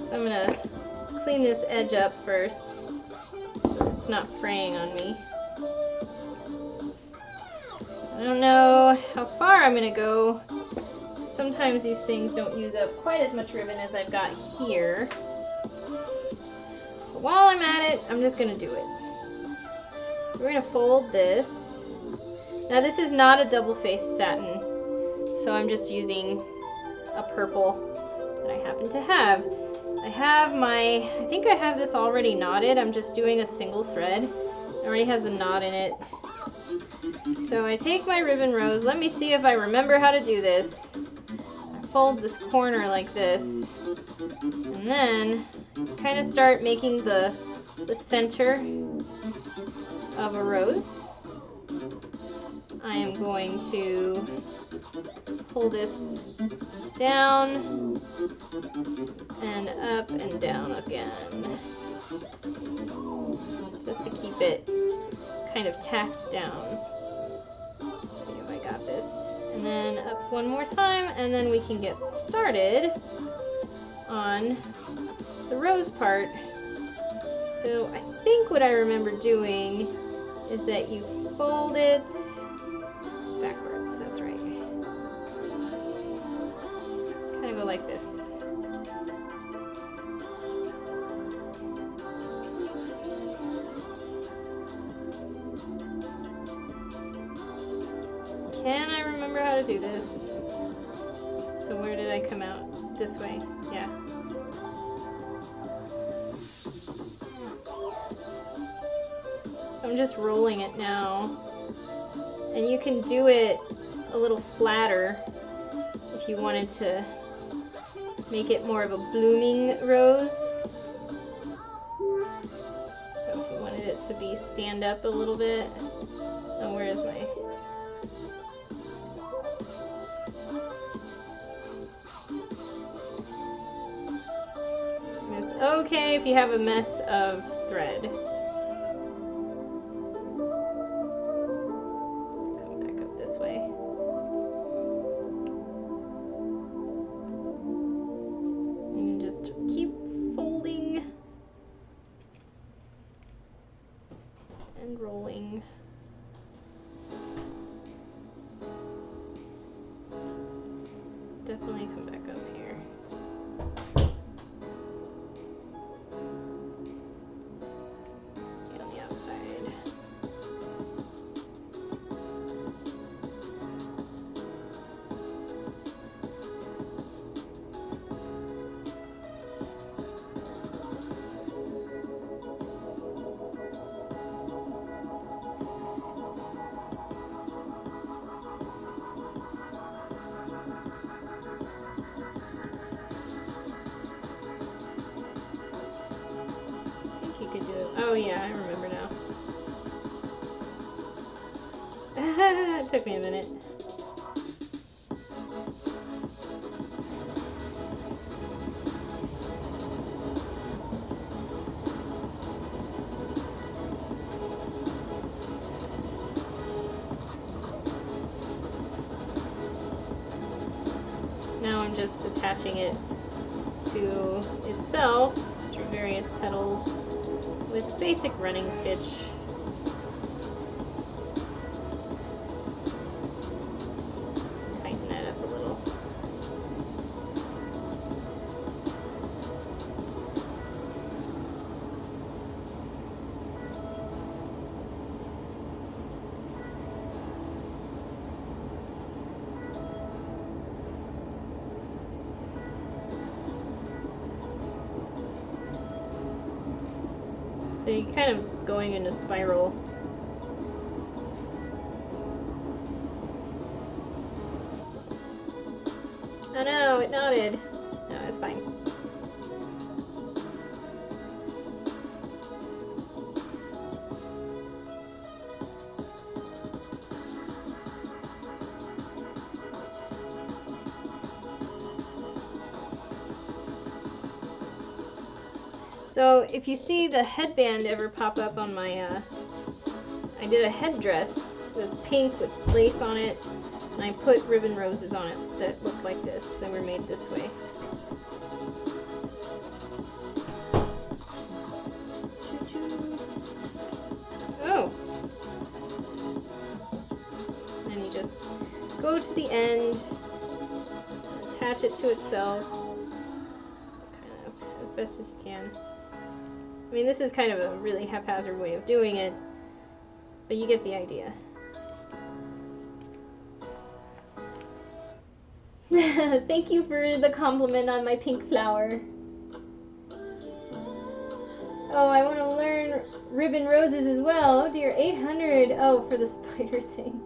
So I'm going to clean this edge up first so it's not fraying on me. I don't know how far I'm going to go. Sometimes these things don't use up quite as much ribbon as I've got here. But while I'm at it, I'm just going to do it. We're going to fold this. Now this is not a double-faced satin, so I'm just using a purple that I happen to have. I think I have this already knotted. I'm just doing a single thread. It already has a knot in it. So I take my ribbon rose. Let me see if I remember how to do this. Fold this corner like this, and then kind of start making the center of a rose. I am going to pull this down and up and down again, just to keep it kind of tacked down. Let's see if I got this. And then up one more time, and then we can get started on the rose part. So I think what I remember doing is that you fold it backwards, that's right. Kind of go like this. Can I remember how to do this? So where did I come out? This way, yeah. I'm just rolling it now. And you can do it a little flatter if you wanted to make it more of a blooming rose. So if you wanted it to be stand up a little bit. Oh, where is my... It's okay if you have a mess of thread. Come back up this way. And just keep folding and rolling. Definitely come back up here. Oh yeah, I remember now. It took me a minute. Now I'm just attaching it to itself through various petals with basic running stitch. they kind of going in a spiral. Oh no, it nodded. No, it's fine. So if you see the headband ever pop up on my, I did a headdress that's pink with lace on it, and I put ribbon roses on it that look like this. They were made this way. Oh! And you just go to the end, attach it to itself, kind of as best as you can. I mean, this is kind of a really haphazard way of doing it, but you get the idea. Thank you for the compliment on my pink flower. Oh, I want to learn ribbon roses as well. Oh dear, 800. Oh, for the spider thing.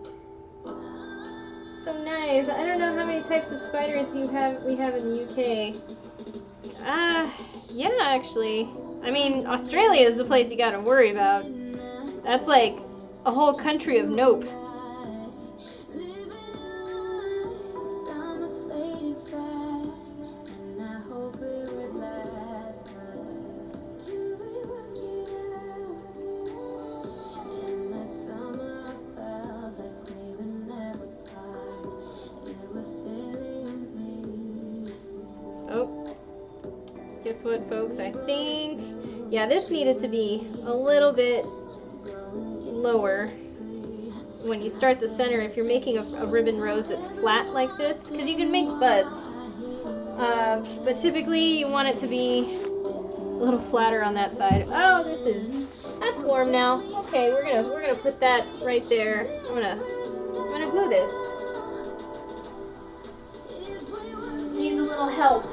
So nice. I don't know how many types of spiders we have in the UK. Yeah, actually. I mean, Australia is the place you gotta worry about. That's like a whole country of nope. Oh, guess what, folks? I think, yeah, this needed to be a little bit lower when you start the center if you're making a ribbon rose that's flat like this, because you can make buds, but typically you want it to be a little flatter on that side. Oh, that's warm now. Okay, we're gonna put that right there. I'm gonna glue this. Needs a little help.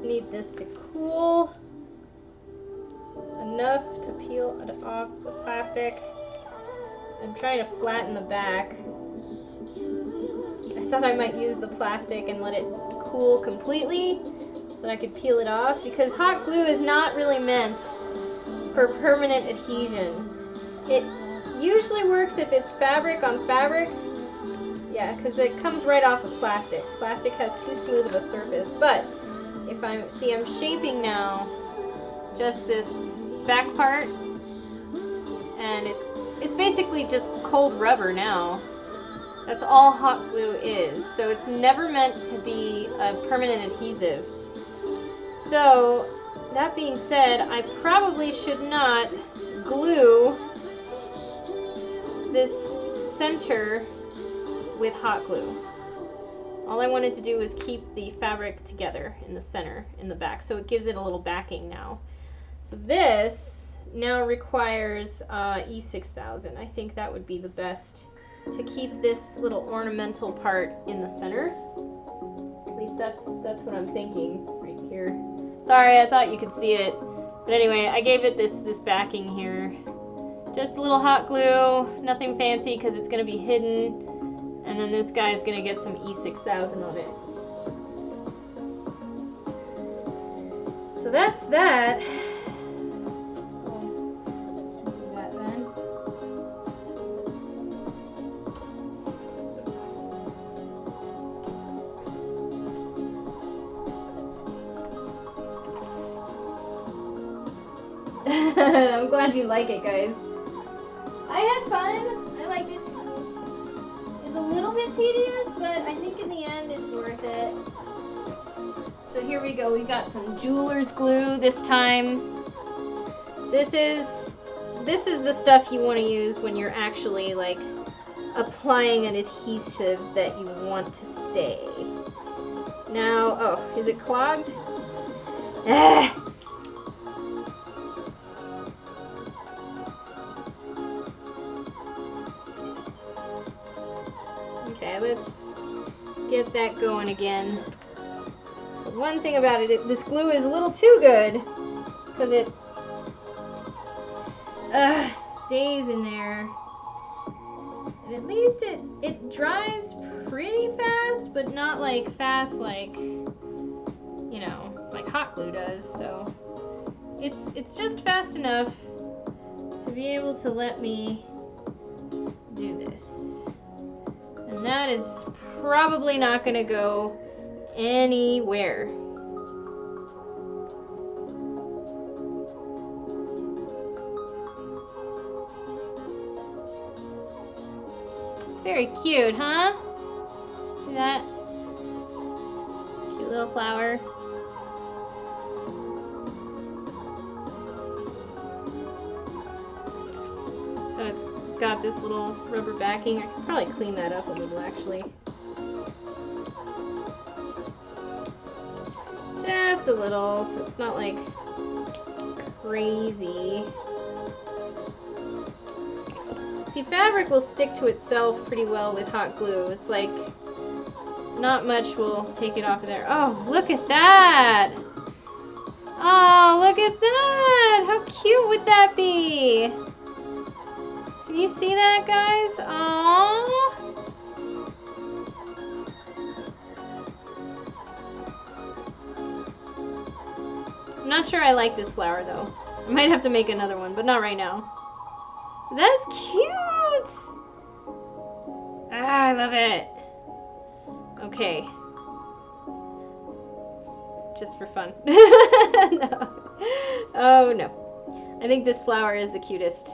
Need this to cool enough to peel it off the plastic. I'm trying to flatten the back. I thought I might use the plastic and let it cool completely so that I could peel it off, because hot glue is not really meant for permanent adhesion. It usually works if it's fabric on fabric. Yeah, because it comes right off of plastic. Plastic has too smooth of a surface, but if I'm shaping now just this back part, and it's basically just cold rubber now. That's all hot glue is. So it's never meant to be a permanent adhesive. So that being said, I probably should not glue this center with hot glue. All I wanted to do was keep the fabric together in the center, in the back, so it gives it a little backing now. So this now requires E6000. I think that would be the best to keep this little ornamental part in the center. At least that's what I'm thinking right here. Sorry, I thought you could see it. But anyway, I gave it this backing here. Just a little hot glue, nothing fancy because it's going to be hidden. And then this guy is going to get some E6000 on it. So that's that. I'm glad you like it, guys. I had fun. I liked it. It's a little bit tedious, but I think in the end it's worth it. So here we go. We've got some jeweler's glue this time. This is the stuff you want to use when you're actually like applying an adhesive that you want to stay. Now, oh, is it clogged? Ah. Okay, let's get that going again. The one thing about it, this glue is a little too good because it stays in there. And at least it dries pretty fast, but not like fast like, you know, like hot glue does. So it's just fast enough to be able to let me do this. And that is probably not going to go anywhere. It's very cute, huh? See that? Cute little flower. So it's got this little rubber backing. I could probably clean that up a little actually. Just a little, so it's not like crazy. See, fabric will stick to itself pretty well with hot glue. It's like not much will take it off of there. Oh, look at that! Oh, look at that! How cute would that be? Can you see that, guys? Aww. I'm not sure I like this flower, though. I might have to make another one, but not right now. That's cute! Ah, I love it. Okay. Just for fun. No. Oh, no. I think this flower is the cutest.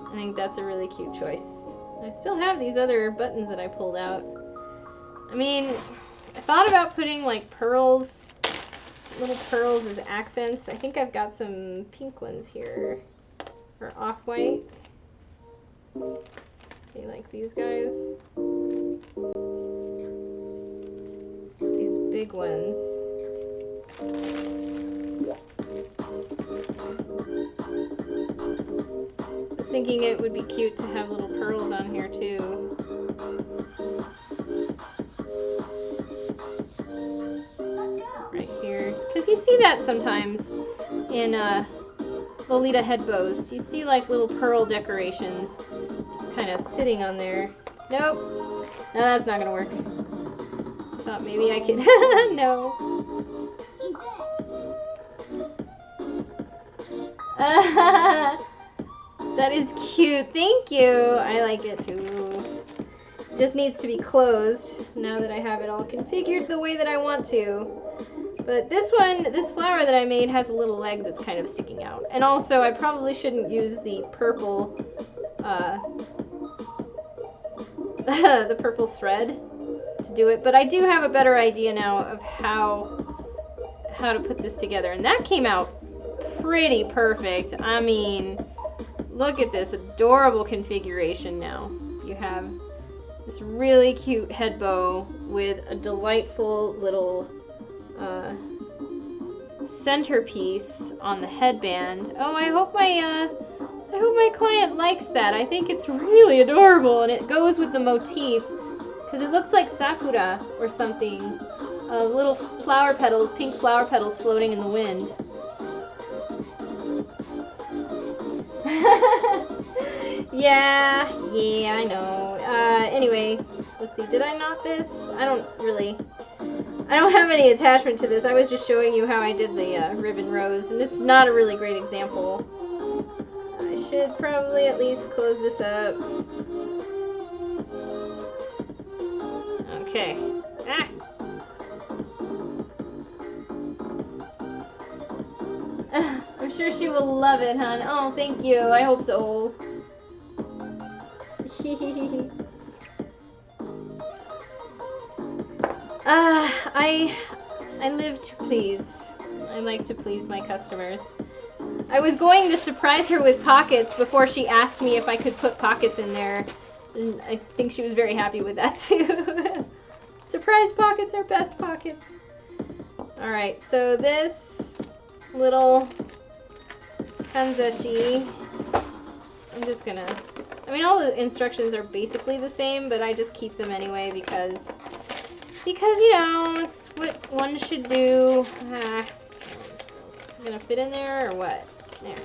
I think that's a really cute choice. I still have these other buttons that I pulled out. I mean, I thought about putting like pearls, little pearls as accents. I think I've got some pink ones here, or off-white. See, like these guys. These big ones. I was thinking it would be cute to have little pearls on here too. Right here. Because you see that sometimes in Lolita head bows. You see like little pearl decorations just kind of sitting on there. Nope. No, that's not going to work. Thought maybe I could. No. That is cute. Thank you. I like it too. Just needs to be closed now that I have it all configured the way that I want to. But this one, this flower that I made has a little leg that's kind of sticking out. And also, I probably shouldn't use the purple, the purple thread to do it. But I do have a better idea now of how to put this together. And that came out pretty perfect. I mean, look at this adorable configuration now. You have this really cute head bow with a delightful little centerpiece on the headband. Oh, I hope my client likes that. I think it's really adorable, and it goes with the motif because it looks like sakura or something. Little flower petals, pink flower petals floating in the wind. Yeah, I know. Anyway, let's see. Did I knot this? I don't have any attachment to this. I was just showing you how I did the ribbon rose, and it's not a really great example. I should probably at least close this up. Okay. Ah! I'm sure she will love it, hon. Oh, thank you. I hope so. I live to please. I like to please my customers. I was going to surprise her with pockets before she asked me if I could put pockets in there. And I think she was very happy with that too. Surprise pockets are best pockets. Alright, so this little kanzashi, I'm just gonna, I mean, all the instructions are basically the same, but I just keep them anyway because you know, it's what one should do. Is it gonna fit in there or what? There.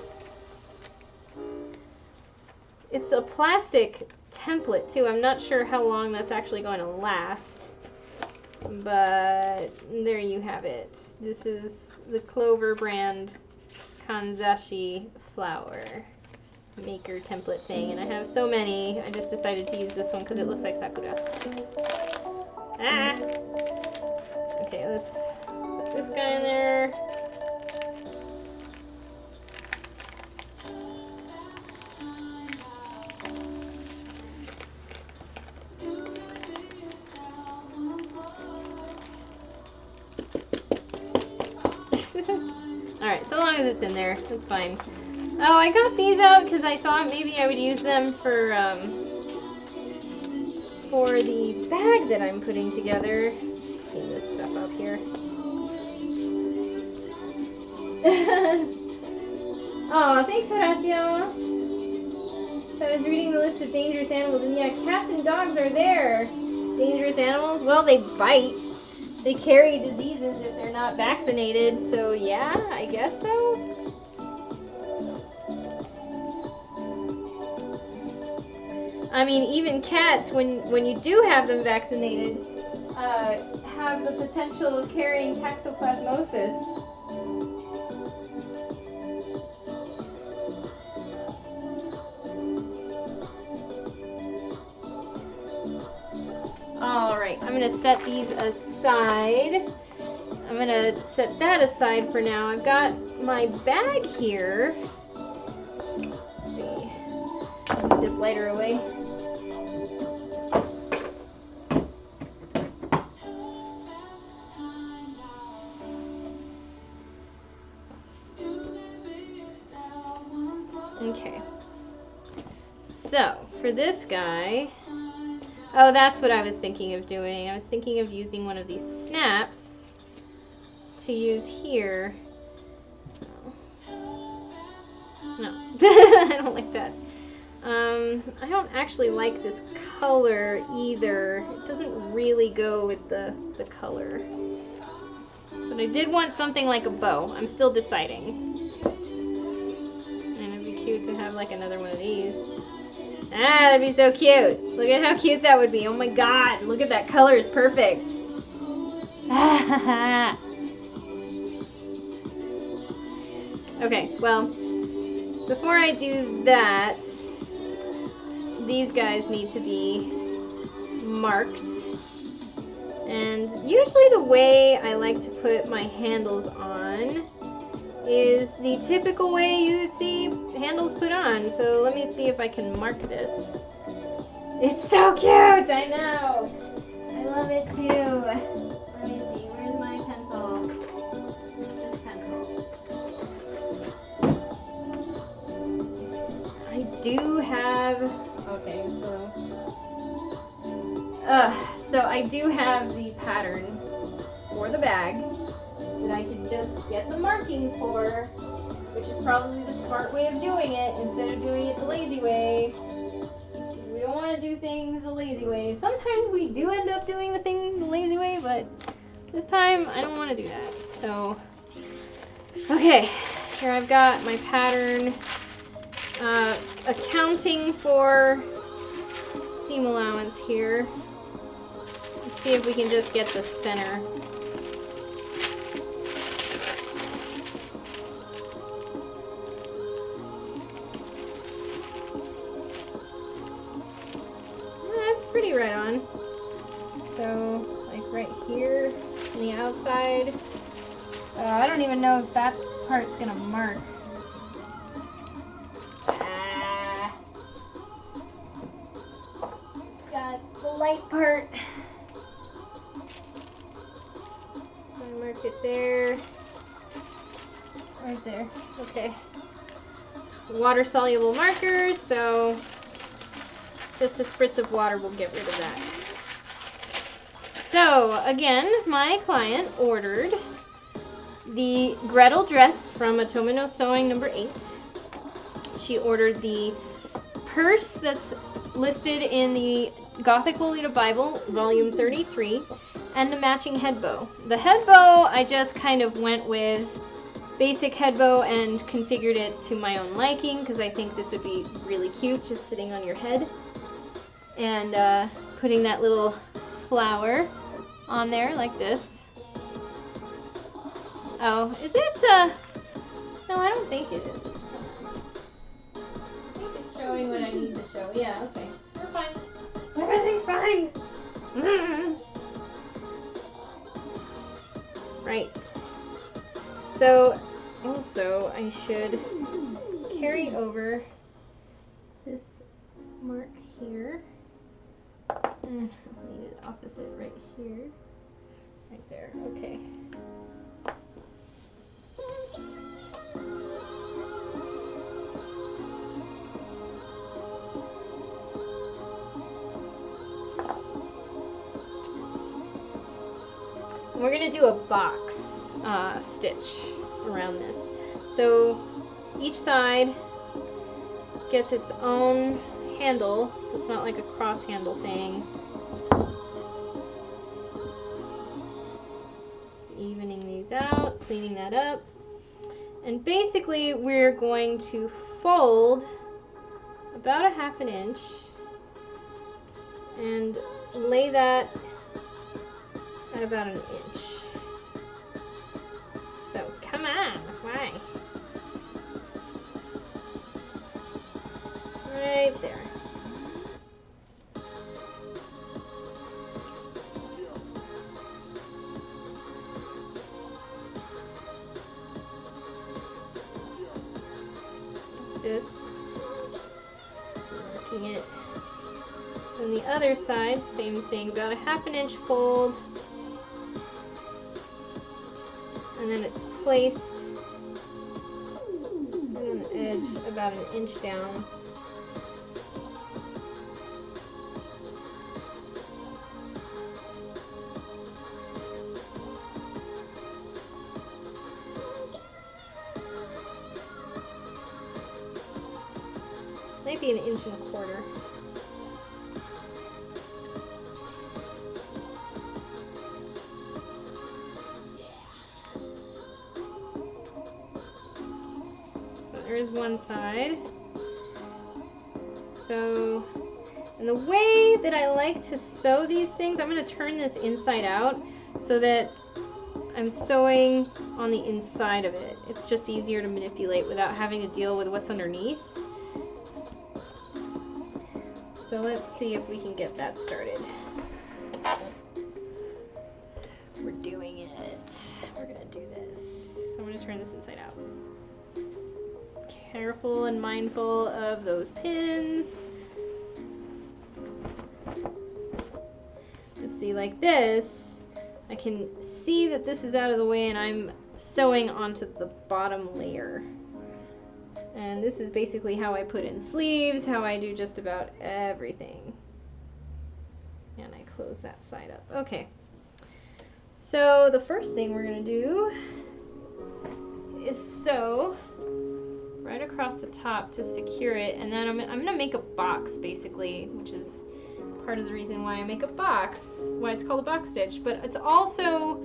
It's a plastic template too. I'm not sure how long that's actually going to last, but there you have it. This is the Clover brand kanzashi flower maker template thing, and I have so many. I just decided to use this one because it looks like sakura. Ah! Okay, let's put this guy in there. Alright, so long as it's in there, that's fine. Oh, I got these out because I thought maybe I would use them for the bag that I'm putting together. Clean this stuff up here. Oh, thanks, Horatio. So I was reading the list of dangerous animals, and yeah, cats and dogs are there. Dangerous animals? Well, they bite. They carry diseases if they're not vaccinated, so yeah, I guess so. I mean, even cats, when you do have them vaccinated, have the potential of carrying toxoplasmosis. Alright, I'm going to set these aside. I'm going to set that aside for now. I've got my bag here. Let's see. Put this lighter away. Okay. So, for this guy... Oh, that's what I was thinking of doing. I was thinking of using one of these snaps to use here. No, I don't like that. I don't actually like this color either. It doesn't really go with the color. But I did want something like a bow. I'm still deciding. And it'd be cute to have like another one of these. Ah, that'd be so cute. Look at how cute that would be. Oh my god, look at that color, is perfect. Okay, well, before I do that, these guys need to be marked. And usually the way I like to put my handles on is the typical way you would see handles put on. So let me see if I can mark this. It's so cute! I know! I love it too. Let me see, where's my pencil? This pencil. I do have... Okay, so... So I do have the pattern for the bag that I can just get the markings for, which is probably the smart way of doing it instead of doing it the lazy way. We don't want to do things the lazy way. Sometimes we do end up doing the thing the lazy way, but this time I don't want to do that. So, okay, here I've got my pattern, accounting for seam allowance here. Let's see if we can just get the center. That's pretty right on. So, like right here on the outside. I don't even know if that part's gonna mark. Got the light part. So I marked it there. Right there. Okay. It's water soluble markers, so just a spritz of water will get rid of that. So again, my client ordered the Gretel dress from Atomo no Sewing number 8. She ordered the purse that's listed in the Gothic Lolita Bible, volume 33, and the matching head bow. The head bow, I just kind of went with basic head bow and configured it to my own liking because I think this would be really cute just sitting on your head. And putting that little flower on there like this. Oh, is it, no, I don't think it is. I think it's showing what I need to show. Yeah, okay. We're fine. Everything's fine. Right. So, also, I should carry over this mark here. I need it opposite right here. Right there. Okay. We're going to do a box stitch around this. So each side gets its own handle, so it's not like a cross handle thing. Evening these out, cleaning that up. And basically we're going to fold about 1/2 inch and lay that at about 1 inch. So come on, why? Right there. This, marking it. On the other side, same thing, about 1/2 inch fold, and then it's placed on the edge about 1 inch down. Maybe 1 1/4 inches. There's one side. So, and the way that I like to sew these things, I'm going to turn this inside out so that I'm sewing on the inside of it. It's just easier to manipulate without having to deal with what's underneath. So let's see if we can get that started. We're doing it. We're going to do this. So I'm going to turn this inside out. Careful and mindful of those pins. Let's see, like this, I can see that this is out of the way and I'm sewing onto the bottom layer. And this is basically how I put in sleeves, how I do just about everything. And I close that side up. Okay. So the first thing we're gonna do is sew right across the top to secure it, and then I'm gonna make a box basically, which is part of the reason why I make a box, why it's called a box stitch. But it's also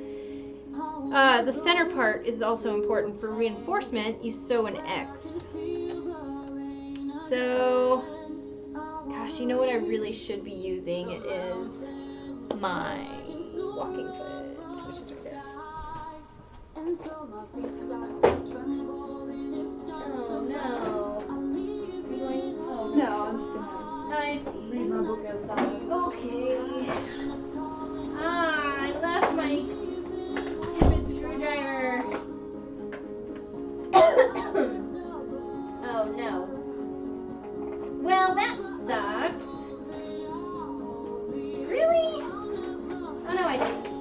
the center part is also important for reinforcement. You sew an X. So, gosh, you know what I really should be using is my walking foot, which is right there. Oh no. Are you going? Oh no, I'm just gonna read my book outside. Okay. Ah, I left my stupid screwdriver. Oh no. Well, that sucks. Really? Oh no,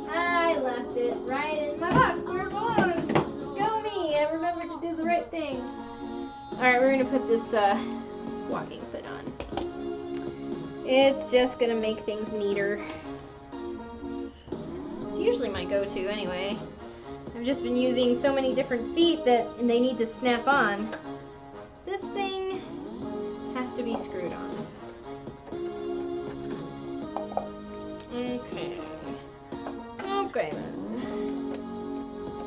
I left it right in my box where it belongs. Show me. I remembered to do the right thing. Alright, we're gonna put this walking foot on. It's just gonna make things neater. It's usually my go-to anyway. I've just been using so many different feet that they need to snap on. This thing has to be screwed on. Okay. Okay then.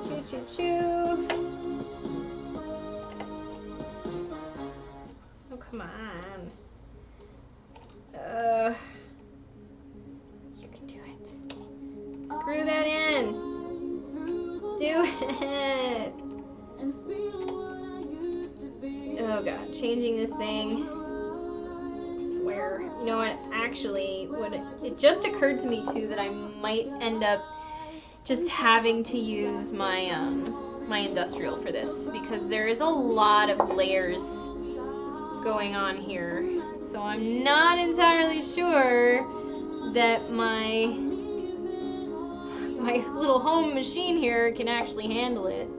Choo choo choo. Oh, come on. You can do it. Screw that in. Do it. Oh god, changing this thing. Where, you know what, actually, it just occurred to me too that I might end up just having to use my my industrial for this, because there is a lot of layers going on here. So I'm not entirely sure that my little home machine here can actually handle it.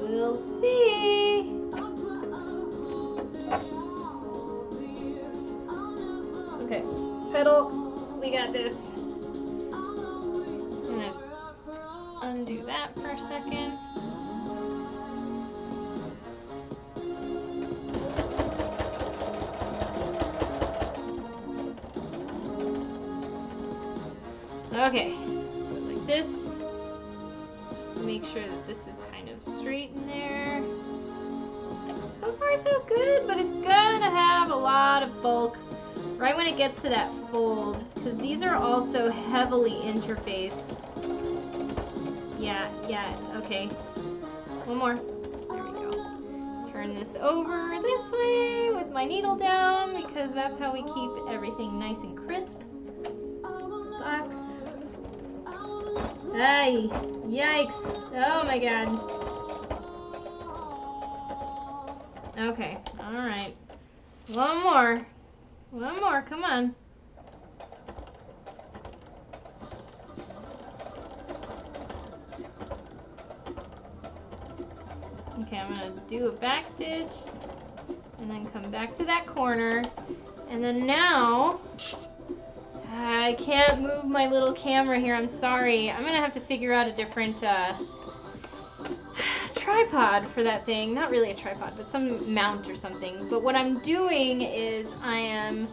We'll see. Okay, pedal, we got this. I'm gonna undo that for a second. Okay, so like this, just to make sure that this is kind of straight in there. So far so good, but it's gonna have a lot of bulk right when it gets to that fold, because these are also heavily interfaced. Yeah, okay. One more. There we go. Turn this over this way with my needle down, because that's how we keep everything nice and crisp. Box. Ay, yikes. Oh my god. Okay, alright. One more, come on. Okay, I'm gonna do a back stitch and then come back to that corner. And then now, I can't move my little camera here, I'm sorry. I'm gonna have to figure out a different tripod for that thing. Not really a tripod, but some mount or something. But what I'm doing is I am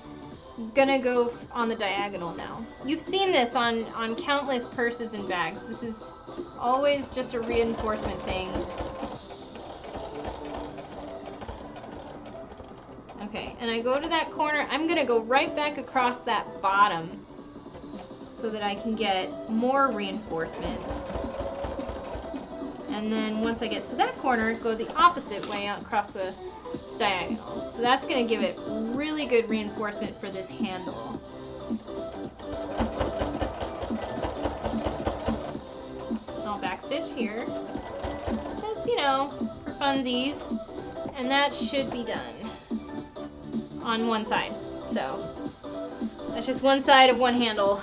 gonna go on the diagonal now. You've seen this on countless purses and bags. This is always just a reinforcement thing. Okay, and I go to that corner. I'm gonna go right back across that bottom so that I can get more reinforcement. And then once I get to that corner, go the opposite way out across the diagonal. So that's going to give it really good reinforcement for this handle. I'll backstitch here, just, you know, for funsies. And that should be done on one side. So that's just one side of one handle.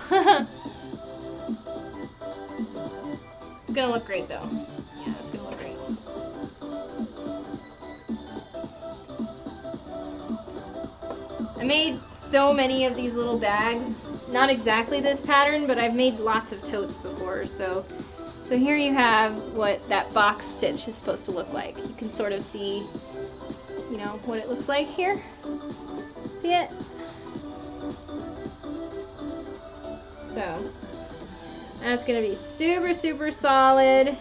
It's going to look great though. I made so many of these little bags. Not exactly this pattern, but I've made lots of totes before. So here you have what that box stitch is supposed to look like. You can sort of see, you know, what it looks like here. See it? So that's going to be super, super solid.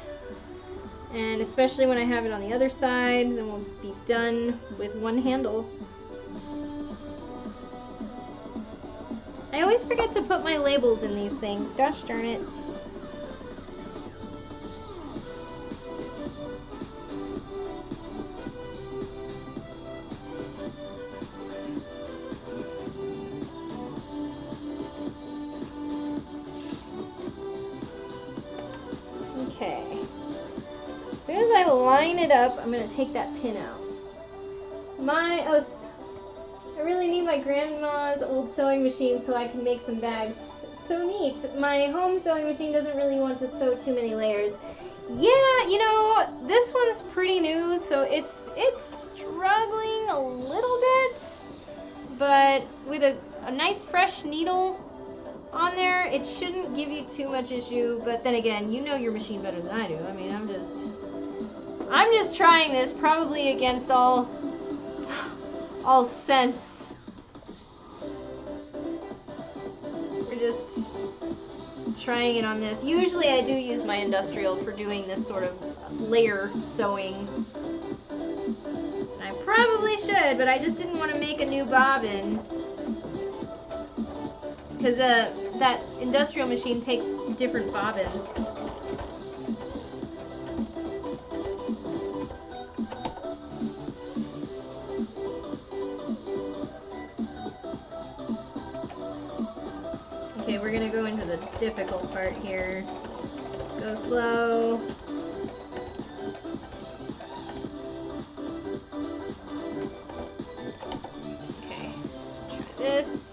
And especially when I have it on the other side, then we'll be done with one handle. I always forget to put my labels in these things. Gosh darn it. Okay. As soon as I line it up, I'm going to take that pin out. I really need my grandma's old sewing machine so I can make some bags. So neat. My home sewing machine doesn't really want to sew too many layers. Yeah, you know, this one's pretty new, so it's struggling a little bit. But with a nice fresh needle on there, it shouldn't give you too much issue. But then again, you know your machine better than I do. I mean, I'm just trying this, probably against all sense. We're just trying it on this. Usually I do use my industrial for doing this sort of layer sewing. And I probably should, but I just didn't want to make a new bobbin. Because that industrial machine takes different bobbins. Okay, we're gonna go into the difficult part here. Go slow. Okay, try this.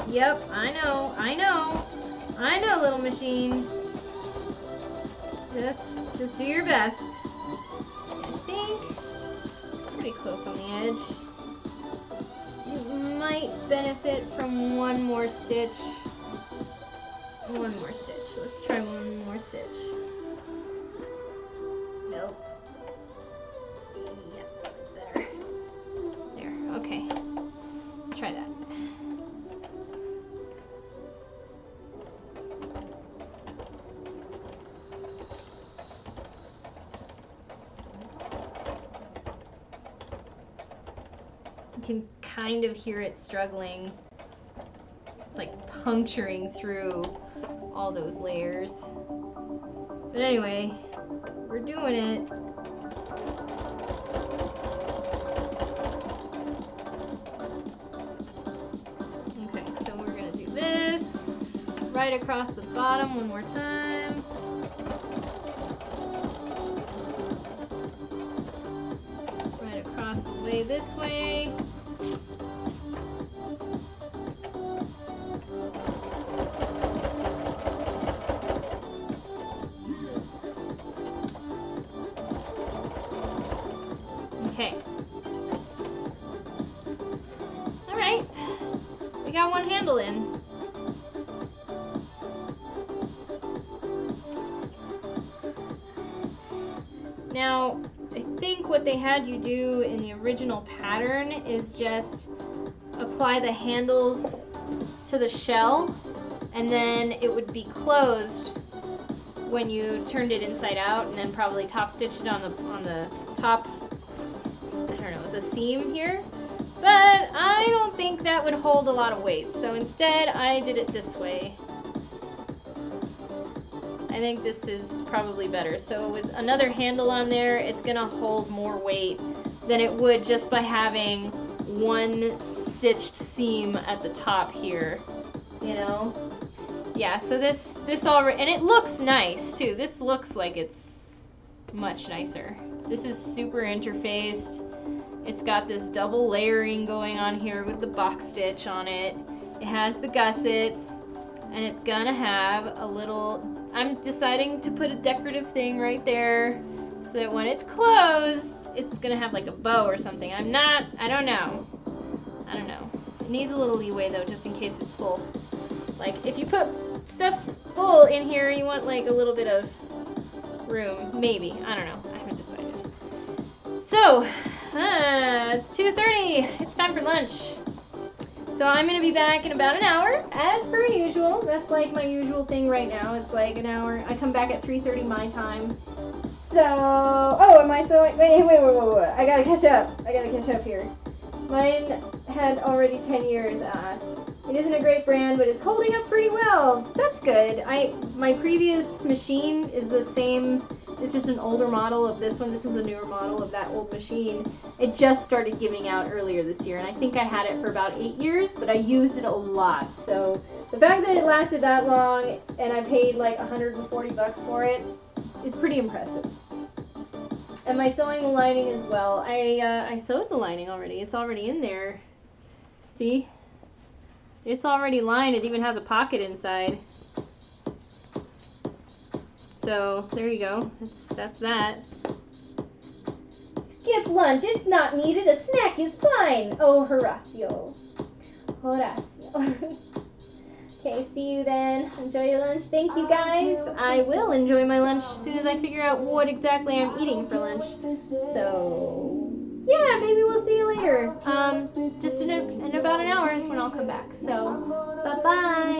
Yep, I know, little machine. Just do your best. I think it's pretty close on the edge. It might benefit from one more stitch. One more stitch. Let's try one more stitch. Nope. Yep, better. There, okay. Let's try that. You can kind of hear it struggling. It's like puncturing through all those layers. But anyway, we're doing it. Okay, so we're gonna do this right across the bottom one more time. Right across the way this way. Okay. Alright. We got one handle in. Now, I think what they had you do in the original pattern is just apply the handles to the shell, and then it would be closed when you turned it inside out, and then probably top stitch it on the top, I don't know, the seam here. But I don't think that would hold a lot of weight, so instead I did it this way. I think this is probably better. So with another handle on there, it's gonna hold more weight than it would just by having one stitched seam at the top here, you know? Yeah, so this already, and it looks nice too. This looks like it's much nicer. This is super interfaced. It's got this double layering going on here with the box stitch on it. It has the gussets, and it's gonna have a little, I'm deciding to put a decorative thing right there so that when it's closed, it's gonna have like a bow or something. I don't know. It needs a little leeway though, just in case it's full. Like, if you put stuff full in here, you want like a little bit of room. Maybe. I don't know. I haven't decided. So, it's 2:30. It's time for lunch. So I'm going to be back in about an hour, as per usual. That's like my usual thing right now. It's like an hour. I come back at 3:30 my time. So, oh, am I so, wait. I gotta catch up here. Mine had already 10 years. It isn't a great brand, but it's holding up pretty well. That's good. My previous machine is the same. It's just an older model of this one. This was a newer model of that old machine. It just started giving out earlier this year, and I think I had it for about 8 years, but I used it a lot. So the fact that it lasted that long and I paid like $140 for it is pretty impressive. Am I sewing the lining as well? I sewed the lining already. It's already in there. See? It's already lined. It even has a pocket inside. So there you go. That's that. Skip lunch. It's not needed. A snack is fine. Oh, Horacio. Okay, see you then. Enjoy your lunch. Thank you, guys. I will enjoy my lunch as soon as I figure out what exactly I'm eating for lunch. So, yeah, maybe we'll see you later. Just in about an hour is when I'll come back. So, bye-bye.